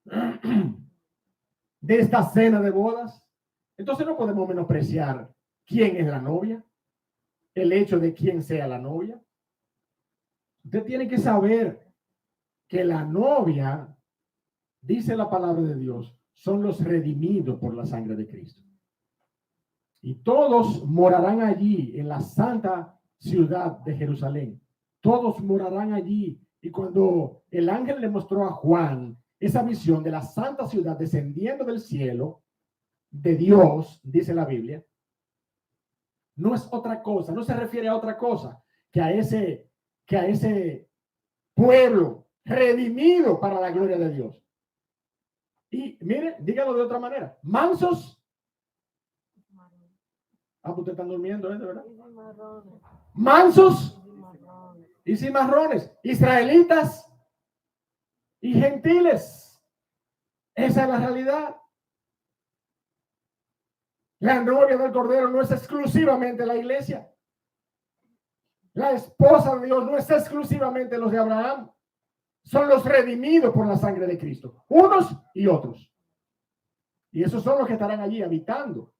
de esta cena de bodas. Entonces no podemos menospreciar quién es la novia, el hecho de quién sea la novia. Usted tiene que saber que la novia, dice la palabra de Dios, son los redimidos por la sangre de Cristo. Y todos morarán allí en la santa ciudad de Jerusalén. Todos morarán allí. Y cuando el ángel le mostró a Juan esa visión de la santa ciudad descendiendo del cielo de Dios, dice la Biblia, no es otra cosa, no se refiere a otra cosa que a ese pueblo redimido para la gloria de Dios. Y mire, dígalo de otra manera, mansos. Pues ustedes están durmiendo, ¿de verdad? Mansos y cimarrones, israelitas y gentiles. Esa es la realidad. La novia del Cordero no es exclusivamente la iglesia. La esposa de Dios no es exclusivamente los de Abraham. Son los redimidos por la sangre de Cristo, unos y otros. Y esos son los que estarán allí habitando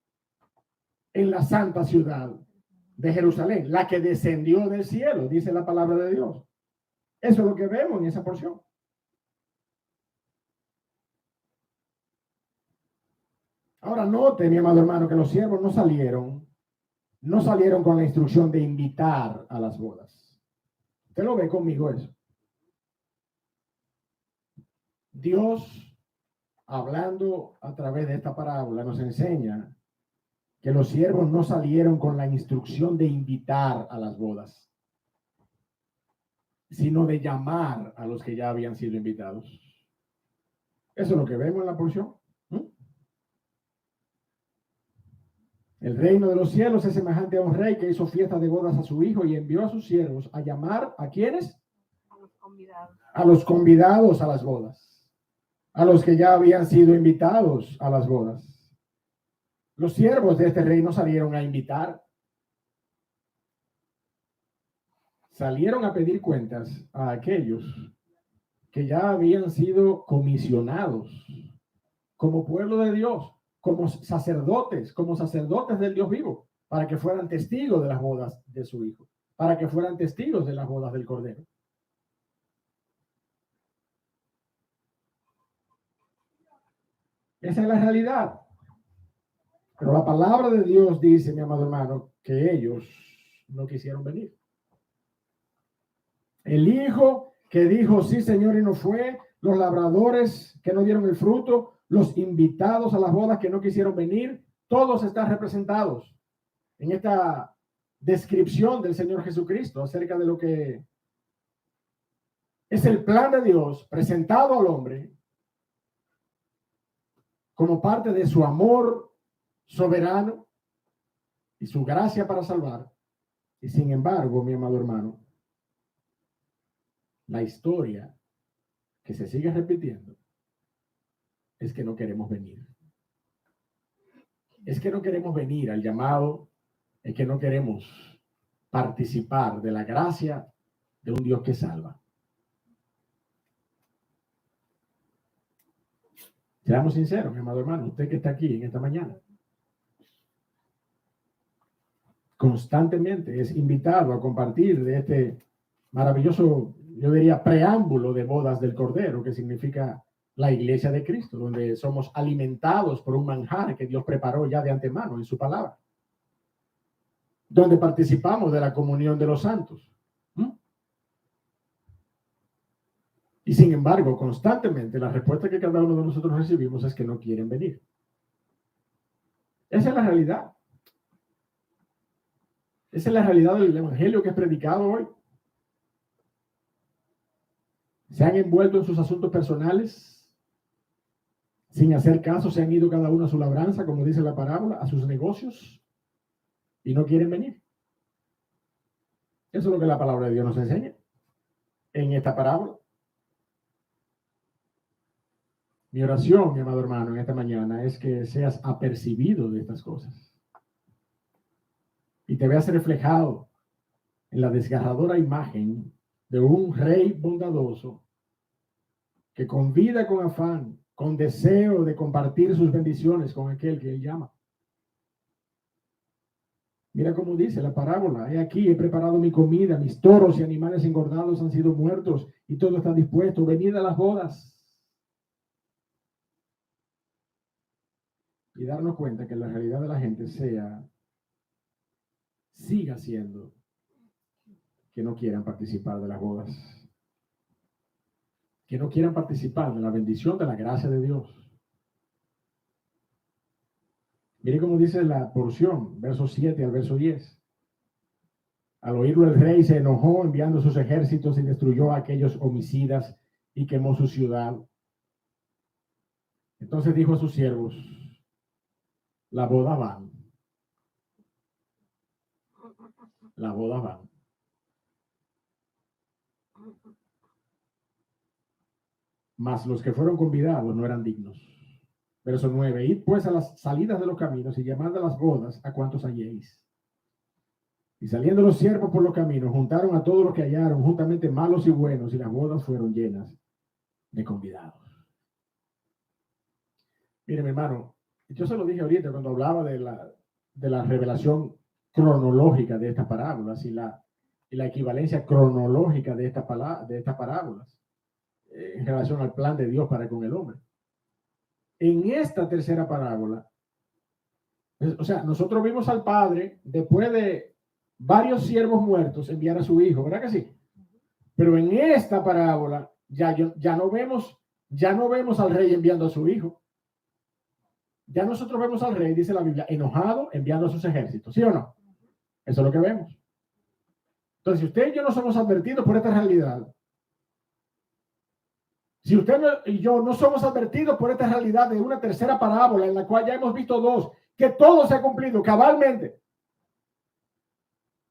en la santa ciudad de Jerusalén, la que descendió del cielo, dice la palabra de Dios. Eso es lo que vemos en esa porción. Ahora note, mi amado hermano, que los siervos no salieron con la instrucción de invitar a las bodas. Usted lo ve conmigo eso. Dios, hablando a través de esta parábola, nos enseña que los siervos no salieron con la instrucción de invitar a las bodas, sino de llamar a los que ya habían sido invitados. Eso es lo que vemos en la porción. El reino de los cielos es semejante a un rey que hizo fiesta de bodas a su hijo y envió a sus siervos a llamar ¿a quiénes? A los convidados. A los convidados a las bodas, a los que ya habían sido invitados a las bodas. Los siervos de este rey no salieron a invitar, salieron a pedir cuentas a aquellos que ya habían sido comisionados como pueblo de Dios, como sacerdotes del Dios vivo, para que fueran testigos de las bodas de su hijo, para que fueran testigos de las bodas del Cordero. Esa es la realidad. Pero la palabra de Dios dice, mi amado hermano, que ellos no quisieron venir. El hijo que dijo, sí, Señor, y no fue, los labradores que no dieron el fruto, los invitados a las bodas que no quisieron venir, todos están representados en esta descripción del Señor Jesucristo acerca de lo que es el plan de Dios presentado al hombre como parte de su amor soberano y su gracia para salvar. Y sin embargo, mi amado hermano, la historia que se sigue repitiendo es que no queremos venir. Es que no queremos venir al llamado, es que no queremos participar de la gracia de un Dios que salva. Seamos sinceros, mi amado hermano, usted que está aquí en esta mañana, constantemente es invitado a compartir de este maravilloso, yo diría, preámbulo de bodas del Cordero, que significa la iglesia de Cristo, donde somos alimentados por un manjar que Dios preparó ya de antemano en su palabra, donde participamos de la comunión de los santos. Y sin embargo, constantemente la respuesta que cada uno de nosotros recibimos es que no quieren venir. Esa es la realidad. Esa es la realidad del evangelio que es predicado hoy. Se han envuelto en sus asuntos personales, sin hacer caso, se han ido cada uno a su labranza, como dice la parábola, a sus negocios, y no quieren venir. Eso es lo que la palabra de Dios nos enseña en esta parábola. Mi oración, mi amado hermano, en esta mañana es que seas apercibido de estas cosas y te veas reflejado en la desgarradora imagen de un rey bondadoso que convida con afán, con deseo de compartir sus bendiciones con aquel que él llama. Mira cómo dice la parábola: he aquí, he preparado mi comida, mis toros y animales engordados han sido muertos y todo está dispuesto, venid a las bodas. Y darnos cuenta que la realidad de la gente siga siendo que no quieran participar de las bodas, que no quieran participar de la bendición de la gracia de Dios. Mire cómo dice la porción, verso 7 al verso 10. Al oírlo el rey se enojó, enviando sus ejércitos, y destruyó a aquellos homicidas y quemó su ciudad. Entonces dijo a sus siervos: la boda van. La boda van. Mas los que fueron convidados no eran dignos. Verso 9. Id pues a las salidas de los caminos y llamad a las bodas a cuantos halléis. Y saliendo los siervos por los caminos, juntaron a todos los que hallaron, juntamente malos y buenos, y las bodas fueron llenas de convidados. Mire, mi hermano, yo se lo dije ahorita cuando hablaba de la revelación cronológica de estas parábolas y la equivalencia cronológica de estas parábolas en relación al plan de Dios para con el hombre. En esta tercera parábola, o sea, nosotros vimos al padre, después de varios siervos muertos, enviar a su hijo, ¿verdad que sí? Pero en esta parábola ya no vemos al rey enviando a su hijo. Ya nosotros vemos al rey, dice la Biblia, enojado, enviando a sus ejércitos, ¿sí o no? Eso es lo que vemos. Entonces, si usted y yo no somos advertidos por esta realidad, si usted y yo no somos advertidos por esta realidad de una tercera parábola en la cual ya hemos visto dos, que todo se ha cumplido cabalmente,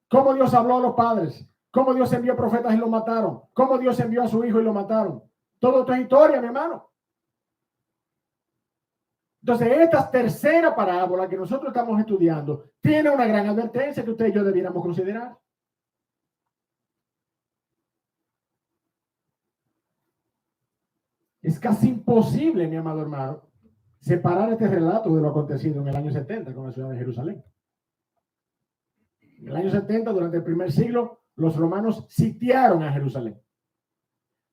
cómo Dios habló a los padres, cómo Dios envió profetas y lo mataron, cómo Dios envió a su hijo y lo mataron. Todo esto es historia, mi hermano. Entonces, esta tercera parábola que nosotros estamos estudiando tiene una gran advertencia que usted y yo debiéramos considerar. Es casi imposible, mi amado hermano, separar este relato de lo acontecido en el año 70 con la ciudad de Jerusalén. En el año 70, durante el primer siglo, los romanos sitiaron a Jerusalén.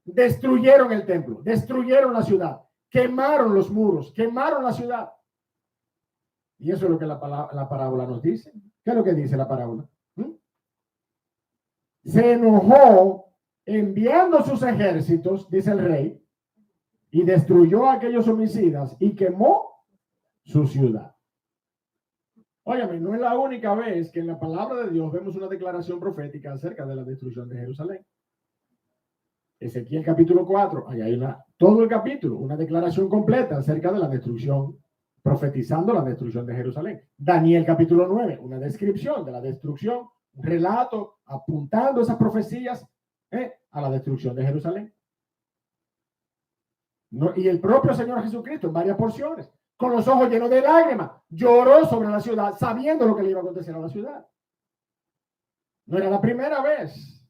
Destruyeron el templo, destruyeron la ciudad, quemaron los muros, quemaron la ciudad. Y eso es lo que la parábola nos dice. ¿Qué es lo que dice la parábola? Se enojó enviando sus ejércitos, dice el rey, y destruyó a aquellos homicidas y quemó su ciudad. Óyame, no es la única vez que en la palabra de Dios vemos una declaración profética acerca de la destrucción de Jerusalén. Ezequiel capítulo 4, ahí hay todo el capítulo, una declaración completa acerca de la destrucción, profetizando la destrucción de Jerusalén. Daniel capítulo 9, una descripción de la destrucción, un relato apuntando esas profecías a la destrucción de Jerusalén. No, y el propio Señor Jesucristo en varias porciones, con los ojos llenos de lágrimas, lloró sobre la ciudad, sabiendo lo que le iba a acontecer a la ciudad. No era la primera vez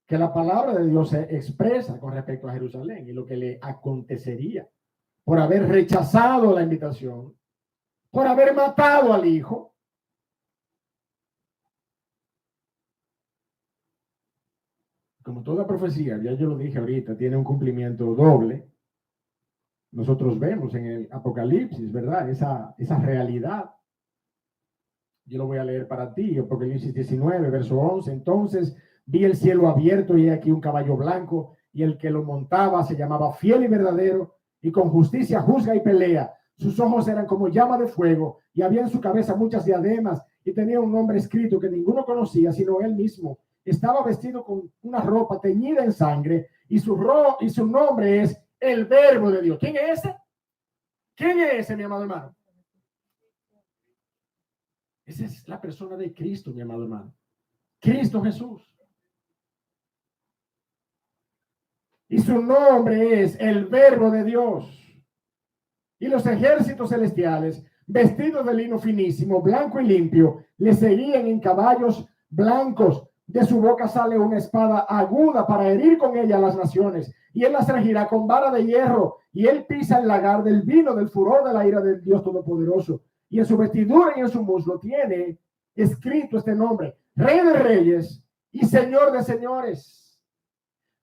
que la palabra de Dios se expresa con respecto a Jerusalén y lo que le acontecería por haber rechazado la invitación, por haber matado al hijo. Como toda profecía, ya yo lo dije ahorita, tiene un cumplimiento doble. Nosotros vemos en el Apocalipsis, ¿verdad? Esa realidad. Yo lo voy a leer para ti, Apocalipsis 19, verso 11. Entonces vi el cielo abierto y aquí un caballo blanco, y el que lo montaba se llamaba Fiel y Verdadero, y con justicia juzga y pelea. Sus ojos eran como llama de fuego, y había en su cabeza muchas diademas, y tenía un nombre escrito que ninguno conocía, sino él mismo. Estaba vestido con una ropa teñida en sangre, y su nombre es el Verbo de Dios. ¿Quién es ese? ¿Quién es ese, mi amado hermano? Esa es la persona de Cristo, mi amado hermano. Cristo Jesús. Y su nombre es el Verbo de Dios. Y los ejércitos celestiales, vestidos de lino finísimo, blanco y limpio, le seguían en caballos blancos. De su boca sale una espada aguda para herir con ella a las naciones. Y él las regirá con vara de hierro. Y él pisa el lagar del vino del furor de la ira del Dios Todopoderoso. Y en su vestidura y en su muslo tiene escrito este nombre: Rey de Reyes y Señor de Señores.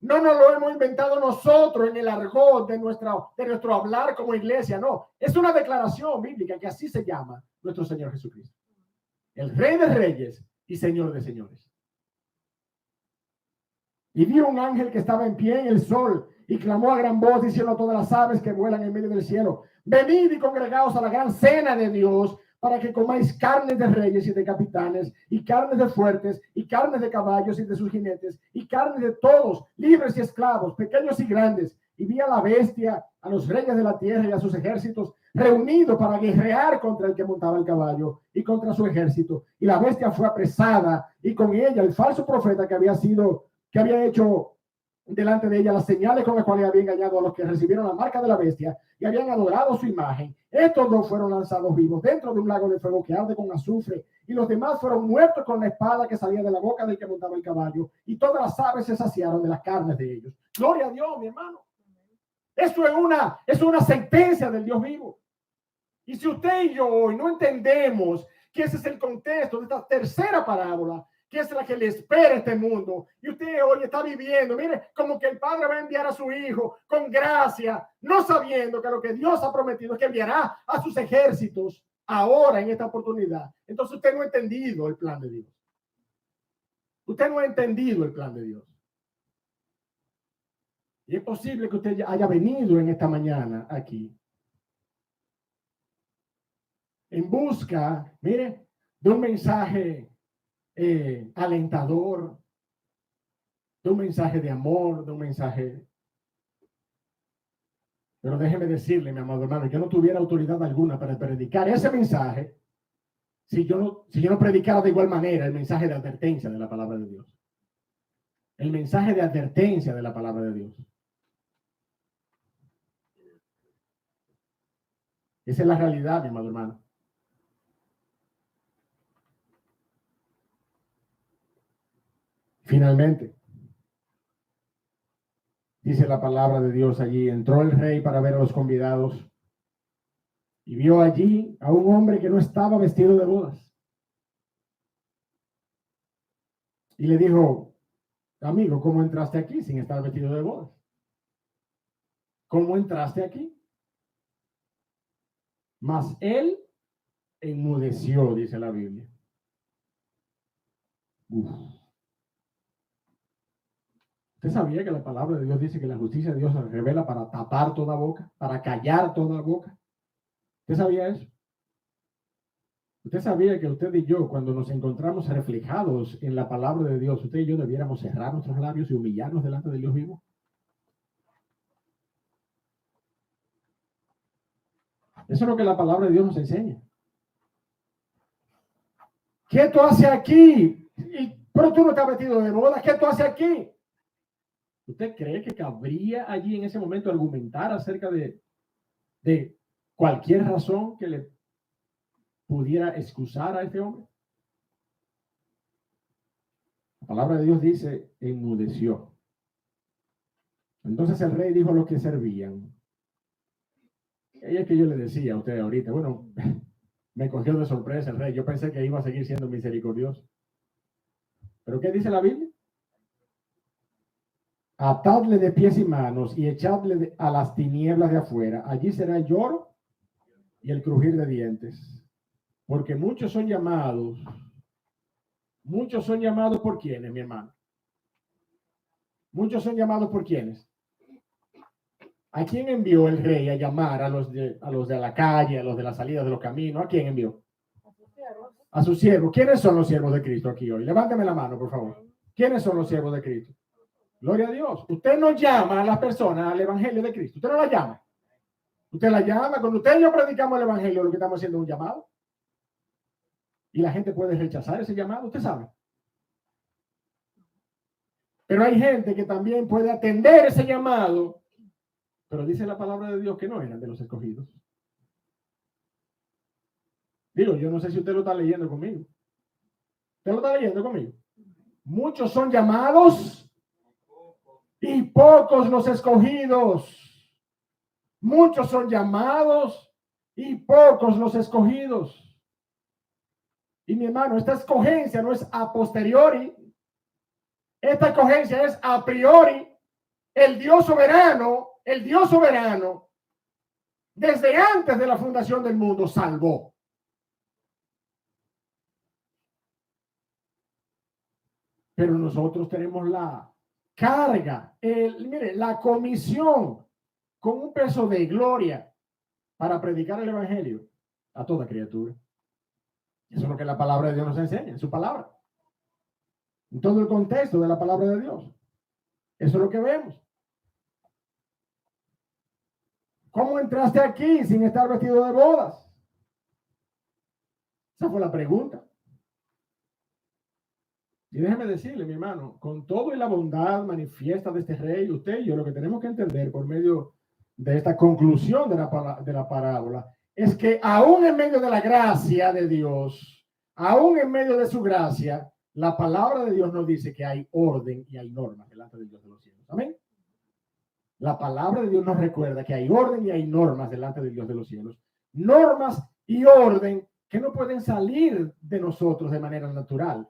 No nos lo hemos inventado nosotros en el argot de nuestro hablar como iglesia, no. Es una declaración bíblica que así se llama nuestro Señor Jesucristo. El Rey de Reyes y Señor de Señores. Y vi un ángel que estaba en pie en el sol y clamó a gran voz diciendo a todas las aves que vuelan en medio del cielo: venid y congregaos a la gran cena de Dios, para que comáis carnes de reyes y de capitanes, y carnes de fuertes, y carnes de caballos y de sus jinetes, y carnes de todos, libres y esclavos, pequeños y grandes. Y vi a la bestia, a los reyes de la tierra y a sus ejércitos reunidos para guerrear contra el que montaba el caballo y contra su ejército. Y la bestia fue apresada, y con ella el falso profeta que había hecho delante de ella las señales con las cuales había engañado a los que recibieron la marca de la bestia y habían adorado su imagen. Estos dos fueron lanzados vivos dentro de un lago de fuego que arde con azufre, y los demás fueron muertos con la espada que salía de la boca del que montaba el caballo, y todas las aves se saciaron de las carnes de ellos. Gloria a Dios, mi hermano. Eso es una sentencia del Dios vivo. Y si usted y yo hoy no entendemos que ese es el contexto de esta tercera parábola, que es la que le espera a este mundo, y usted hoy está viviendo, mire, como que el Padre va a enviar a su Hijo con gracia, no sabiendo que lo que Dios ha prometido es que enviará a sus ejércitos ahora en esta oportunidad. Entonces usted no ha entendido el plan de Dios. Usted no ha entendido el plan de Dios. Y es posible que usted haya venido en esta mañana aquí en busca, mire, de un mensaje alentador, de un mensaje de amor, de un mensaje. Pero déjeme decirle, mi amado hermano, yo no tuviera autoridad alguna para predicar ese mensaje si yo no predicara de igual manera el mensaje de advertencia de la palabra de Dios. El mensaje de advertencia de la palabra de Dios. Esa es la realidad, mi amado hermano. Finalmente, dice la palabra de Dios allí: entró el rey para ver a los convidados y vio allí a un hombre que no estaba vestido de bodas. Y le dijo: amigo, ¿cómo entraste aquí sin estar vestido de bodas? ¿Cómo entraste aquí? Mas él enmudeció, dice la Biblia. Uf. ¿Usted sabía que la palabra de Dios dice que la justicia de Dios se revela para tapar toda boca, para callar toda boca? ¿Usted sabía eso? ¿Usted sabía que usted y yo, cuando nos encontramos reflejados en la palabra de Dios, usted y yo debiéramos cerrar nuestros labios y humillarnos delante de Dios vivo? Eso es lo que la palabra de Dios nos enseña. ¿Qué tú haces aquí? Pero tú no estás vestido de boda. ¿Qué tú haces aquí? ¿Usted cree que cabría allí en ese momento argumentar acerca de cualquier razón que le pudiera excusar a este hombre? La palabra de Dios dice, enmudeció. Entonces el rey dijo a los que servían. Y es que yo le decía a usted ahorita, bueno, me cogió de sorpresa el rey. Yo pensé que iba a seguir siendo misericordioso. ¿Pero qué dice la Biblia? Atadle de pies y manos y echadle a las tinieblas de afuera. Allí será el lloro y el crujir de dientes. Porque muchos son llamados. Muchos son llamados por quienes, mi hermano. Muchos son llamados por quienes. ¿A quién envió el rey a llamar a los de la calle, a los de la salida de los caminos? ¿A quién envió? A sus siervos. ¿Quiénes son los siervos de Cristo aquí hoy? Levánteme la mano, por favor. ¿Quiénes son los siervos de Cristo? Gloria a Dios. Usted no llama a las personas al evangelio de Cristo. Usted no la llama. Usted la llama. Cuando usted y yo predicamos el evangelio, lo que estamos haciendo es un llamado. Y la gente puede rechazar ese llamado, usted sabe. Pero hay gente que también puede atender ese llamado. Pero dice la palabra de Dios que no eran de los escogidos. Digo, yo no sé si usted lo está leyendo conmigo. ¿Usted lo está leyendo conmigo? Muchos son llamados y pocos los escogidos. Muchos son llamados y pocos los escogidos. Y mi hermano, esta escogencia no es a posteriori. Esta escogencia es a priori. El Dios soberano, desde antes de la fundación del mundo, salvó. Pero nosotros tenemos la carga, mire, la comisión con un peso de gloria para predicar el evangelio a toda criatura. Eso es lo que la palabra de Dios nos enseña, en su palabra. En todo el contexto de la palabra de Dios. Eso es lo que vemos. ¿Cómo entraste aquí sin estar vestido de bodas? Esa fue la pregunta. Y déjeme decirle, mi hermano, con todo y la bondad manifiesta de este rey, usted y yo lo que tenemos que entender por medio de esta conclusión de la parábola es que aún en medio de la gracia de Dios, aún en medio de su gracia, la palabra de Dios nos dice que hay orden y hay normas delante del Dios de los cielos. Amén. La palabra de Dios nos recuerda que hay orden y hay normas delante del Dios de los cielos. Normas y orden que no pueden salir de nosotros de manera natural.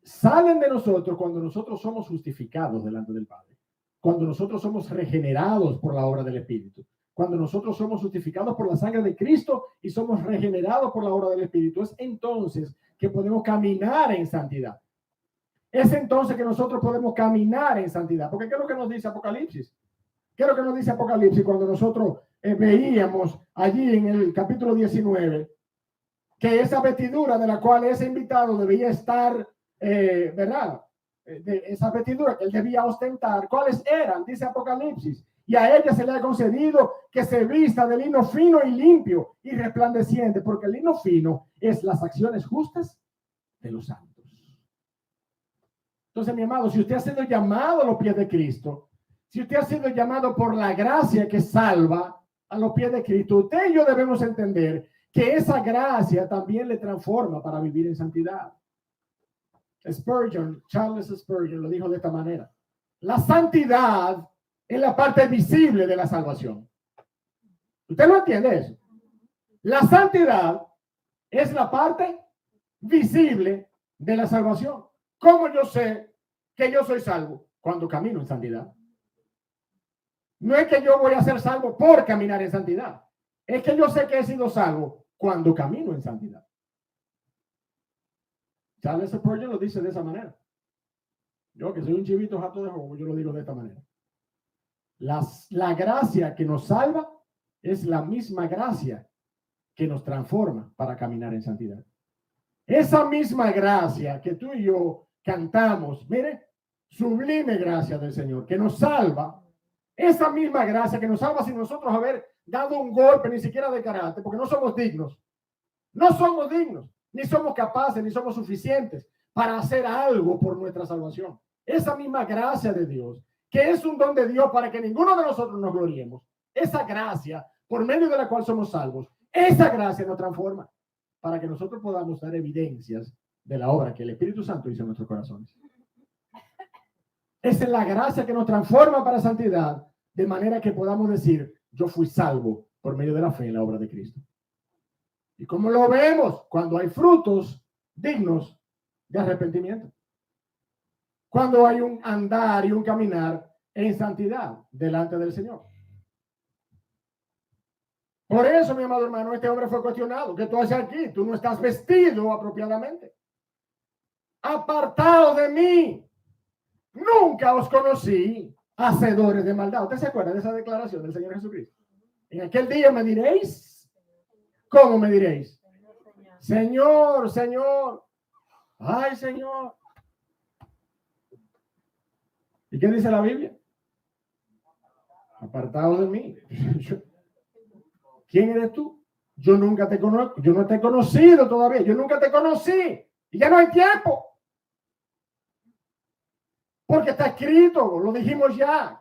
Salen de nosotros cuando nosotros somos justificados delante del Padre. Cuando nosotros somos regenerados por la obra del Espíritu. Cuando nosotros somos justificados por la sangre de Cristo y somos regenerados por la obra del Espíritu. Es entonces que podemos caminar en santidad. Es entonces que nosotros podemos caminar en santidad. Porque ¿qué es lo que nos dice Apocalipsis? ¿Qué es lo que nos dice Apocalipsis cuando nosotros veíamos allí en el capítulo 19 que esa vestidura de la cual ese invitado debía estar, ¿verdad? Esa vestidura que él debía ostentar, ¿cuáles eran? Dice Apocalipsis. Y a ella se le ha concedido que se vista de lino fino y limpio y resplandeciente, porque el lino fino es las acciones justas de los santos. Entonces, mi amado, si usted ha sido llamado a los pies de Cristo, si usted ha sido llamado por la gracia que salva a los pies de Cristo, usted y yo debemos entender que esa gracia también le transforma para vivir en santidad. Charles Spurgeon lo dijo de esta manera. La santidad es la parte visible de la salvación. ¿Usted no entiende eso? La santidad es la parte visible de la salvación. ¿Cómo yo sé que yo soy salvo? Cuando camino en santidad. No es que yo voy a ser salvo por caminar en santidad. Es que yo sé que he sido salvo cuando camino en santidad. Charles Spurgeon lo dice de esa manera. Yo que soy un chivito jato de juego, yo lo digo de esta manera. La gracia que nos salva es la misma gracia que nos transforma para caminar en santidad. Esa misma gracia que tú y yo cantamos, mire, sublime gracia del Señor, que nos salva, esa misma gracia que nos salva sin nosotros haber dado un golpe, ni siquiera de carácter, porque no somos dignos. No somos dignos, ni somos capaces, ni somos suficientes para hacer algo por nuestra salvación. Esa misma gracia de Dios, que es un don de Dios para que ninguno de nosotros nos gloriemos, esa gracia por medio de la cual somos salvos, esa gracia nos transforma para que nosotros podamos dar evidencias de la obra que el Espíritu Santo hizo en nuestros corazones. Esa es la gracia que nos transforma para santidad, de manera que podamos decir, yo fui salvo por medio de la fe en la obra de Cristo. ¿Y cómo lo vemos? Cuando hay frutos dignos de arrepentimiento. Cuando hay un andar y un caminar en santidad delante del Señor. Por eso, mi amado hermano, este hombre fue cuestionado. ¿Qué tú haces aquí? Tú no estás vestido apropiadamente. Apartado de mí. Nunca os conocí, hacedores de maldad. ¿Usted se acuerda de esa declaración del Señor Jesucristo? En aquel día me diréis, ¿cómo me diréis? Señor, Señor. Ay, Señor. ¿Y qué dice la Biblia? Apartado de mí. ¿Quién eres tú? Yo nunca te conozco, yo no te he conocido todavía, yo nunca te conocí. Y ya no hay tiempo. Porque está escrito, lo dijimos ya,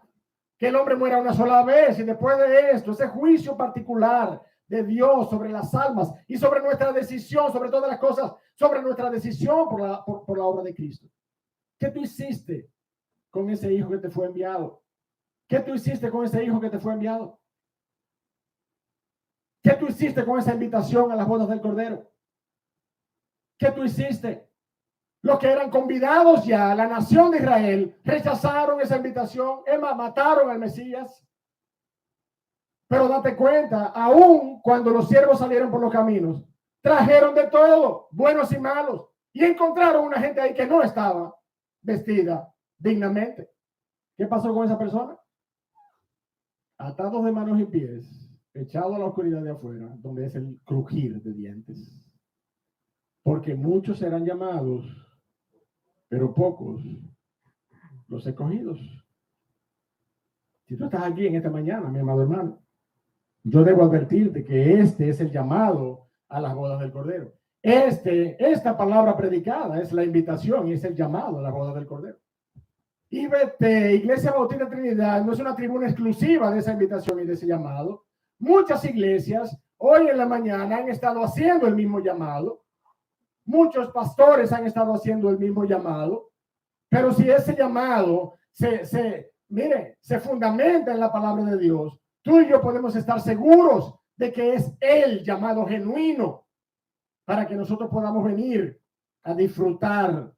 que el hombre muera una sola vez y después de esto, ese juicio particular de Dios sobre las almas y sobre nuestra decisión, sobre todas las cosas, sobre nuestra decisión por la obra de Cristo. ¿Qué tú hiciste con ese hijo que te fue enviado? ¿Qué tú hiciste con ese hijo que te fue enviado? ¿Qué tú hiciste con esa invitación a las bodas del Cordero? ¿Qué tú hiciste? Los que eran convidados ya, la nación de Israel, rechazaron esa invitación, mataron al Mesías. Pero date cuenta, aún cuando los siervos salieron por los caminos, trajeron de todo, buenos y malos, y encontraron una gente ahí que no estaba vestida dignamente. ¿Qué pasó con esa persona? Atados de manos y pies, echado a la oscuridad de afuera, donde es el crujir de dientes. Porque muchos serán llamados, pero pocos los escogidos. Si tú estás aquí en esta mañana, mi amado hermano, yo debo advertirte que este es el llamado a las bodas del Cordero. Esta palabra predicada es la invitación y es el llamado a las bodas del Cordero. IBT, Iglesia Bautista Trinidad, no es una tribuna exclusiva de esa invitación y de ese llamado. Muchas iglesias hoy en la mañana han estado haciendo el mismo llamado. Muchos pastores han estado haciendo el mismo llamado. Pero si ese llamado se fundamenta en la palabra de Dios, tú y yo podemos estar seguros de que es el llamado genuino para que nosotros podamos venir a disfrutar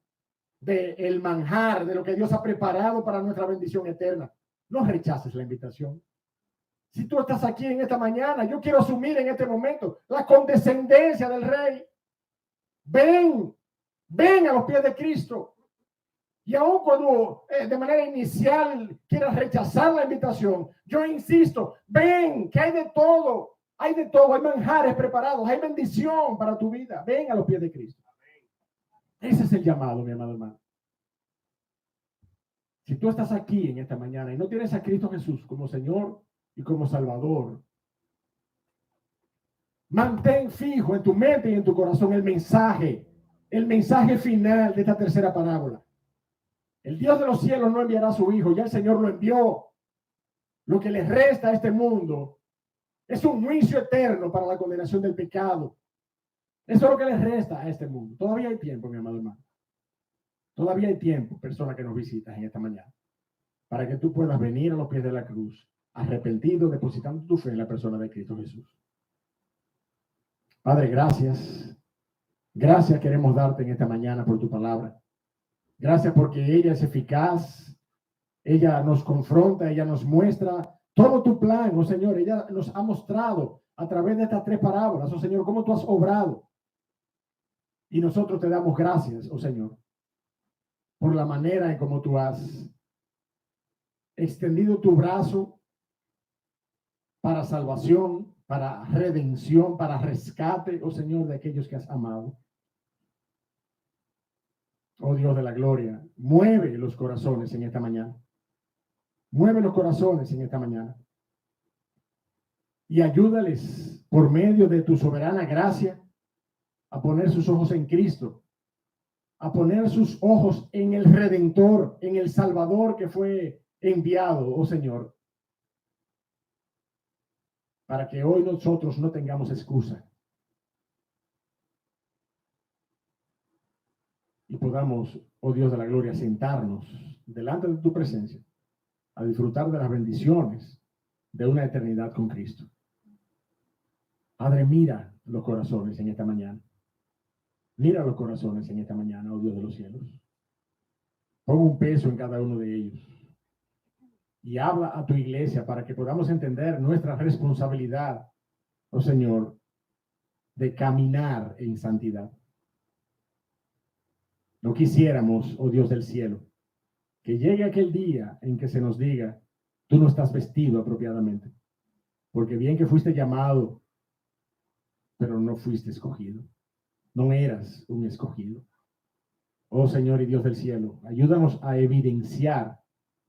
del manjar, de lo que Dios ha preparado para nuestra bendición eterna. No rechaces la invitación. Si tú estás aquí en esta mañana, yo quiero asumir en este momento la condescendencia del Rey. Ven a los pies de Cristo. Y aun cuando de manera inicial quieras rechazar la invitación, yo insisto, ven, que hay de todo, hay manjares preparados, hay bendición para tu vida. Ven a los pies de Cristo. Ese es el llamado, mi amado hermano. Si tú estás aquí en esta mañana y no tienes a Cristo Jesús como Señor y como Salvador, mantén fijo en tu mente y en tu corazón el mensaje final de esta tercera parábola. El Dios de los cielos no enviará a su Hijo, ya el Señor lo envió. Lo que le resta a este mundo es un juicio eterno para la condenación del pecado. Eso es lo que le resta a este mundo. Todavía hay tiempo, mi amado hermano. Todavía hay tiempo, persona que nos visitas en esta mañana, para que tú puedas venir a los pies de la cruz, arrepentido, depositando tu fe en la persona de Cristo Jesús. Padre, gracias. Gracias queremos darte en esta mañana por tu palabra. Gracias porque ella es eficaz, ella nos confronta, ella nos muestra todo tu plan, oh Señor. Ella nos ha mostrado a través de estas tres parábolas, oh Señor, cómo tú has obrado. Y nosotros te damos gracias, oh Señor, por la manera en cómo tú has extendido tu brazo para salvación, para redención, para rescate, oh Señor, de aquellos que has amado. Oh Dios de la gloria, mueve los corazones en esta mañana. Mueve los corazones en esta mañana. Y ayúdales por medio de tu soberana gracia a poner sus ojos en Cristo, a poner sus ojos en el Redentor, en el Salvador que fue enviado, oh Señor, para que hoy nosotros no tengamos excusa y podamos, oh Dios de la gloria, sentarnos delante de tu presencia a disfrutar de las bendiciones de una eternidad con Cristo. Padre, mira los corazones en esta mañana. Mira los corazones en esta mañana, oh Dios de los cielos. Pon un peso en cada uno de ellos. Y habla a tu iglesia para que podamos entender nuestra responsabilidad, oh Señor, de caminar en santidad. No quisiéramos, oh Dios del cielo, que llegue aquel día en que se nos diga, tú no estás vestido apropiadamente. Porque bien que fuiste llamado, pero no fuiste escogido. No eras un escogido. Oh Señor y Dios del cielo, ayúdanos a evidenciar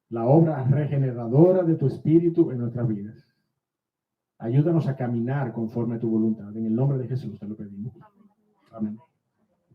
la obra regeneradora de tu Espíritu en nuestras vidas. Ayúdanos a caminar conforme a tu voluntad. En el nombre de Jesús te lo pedimos. Amén.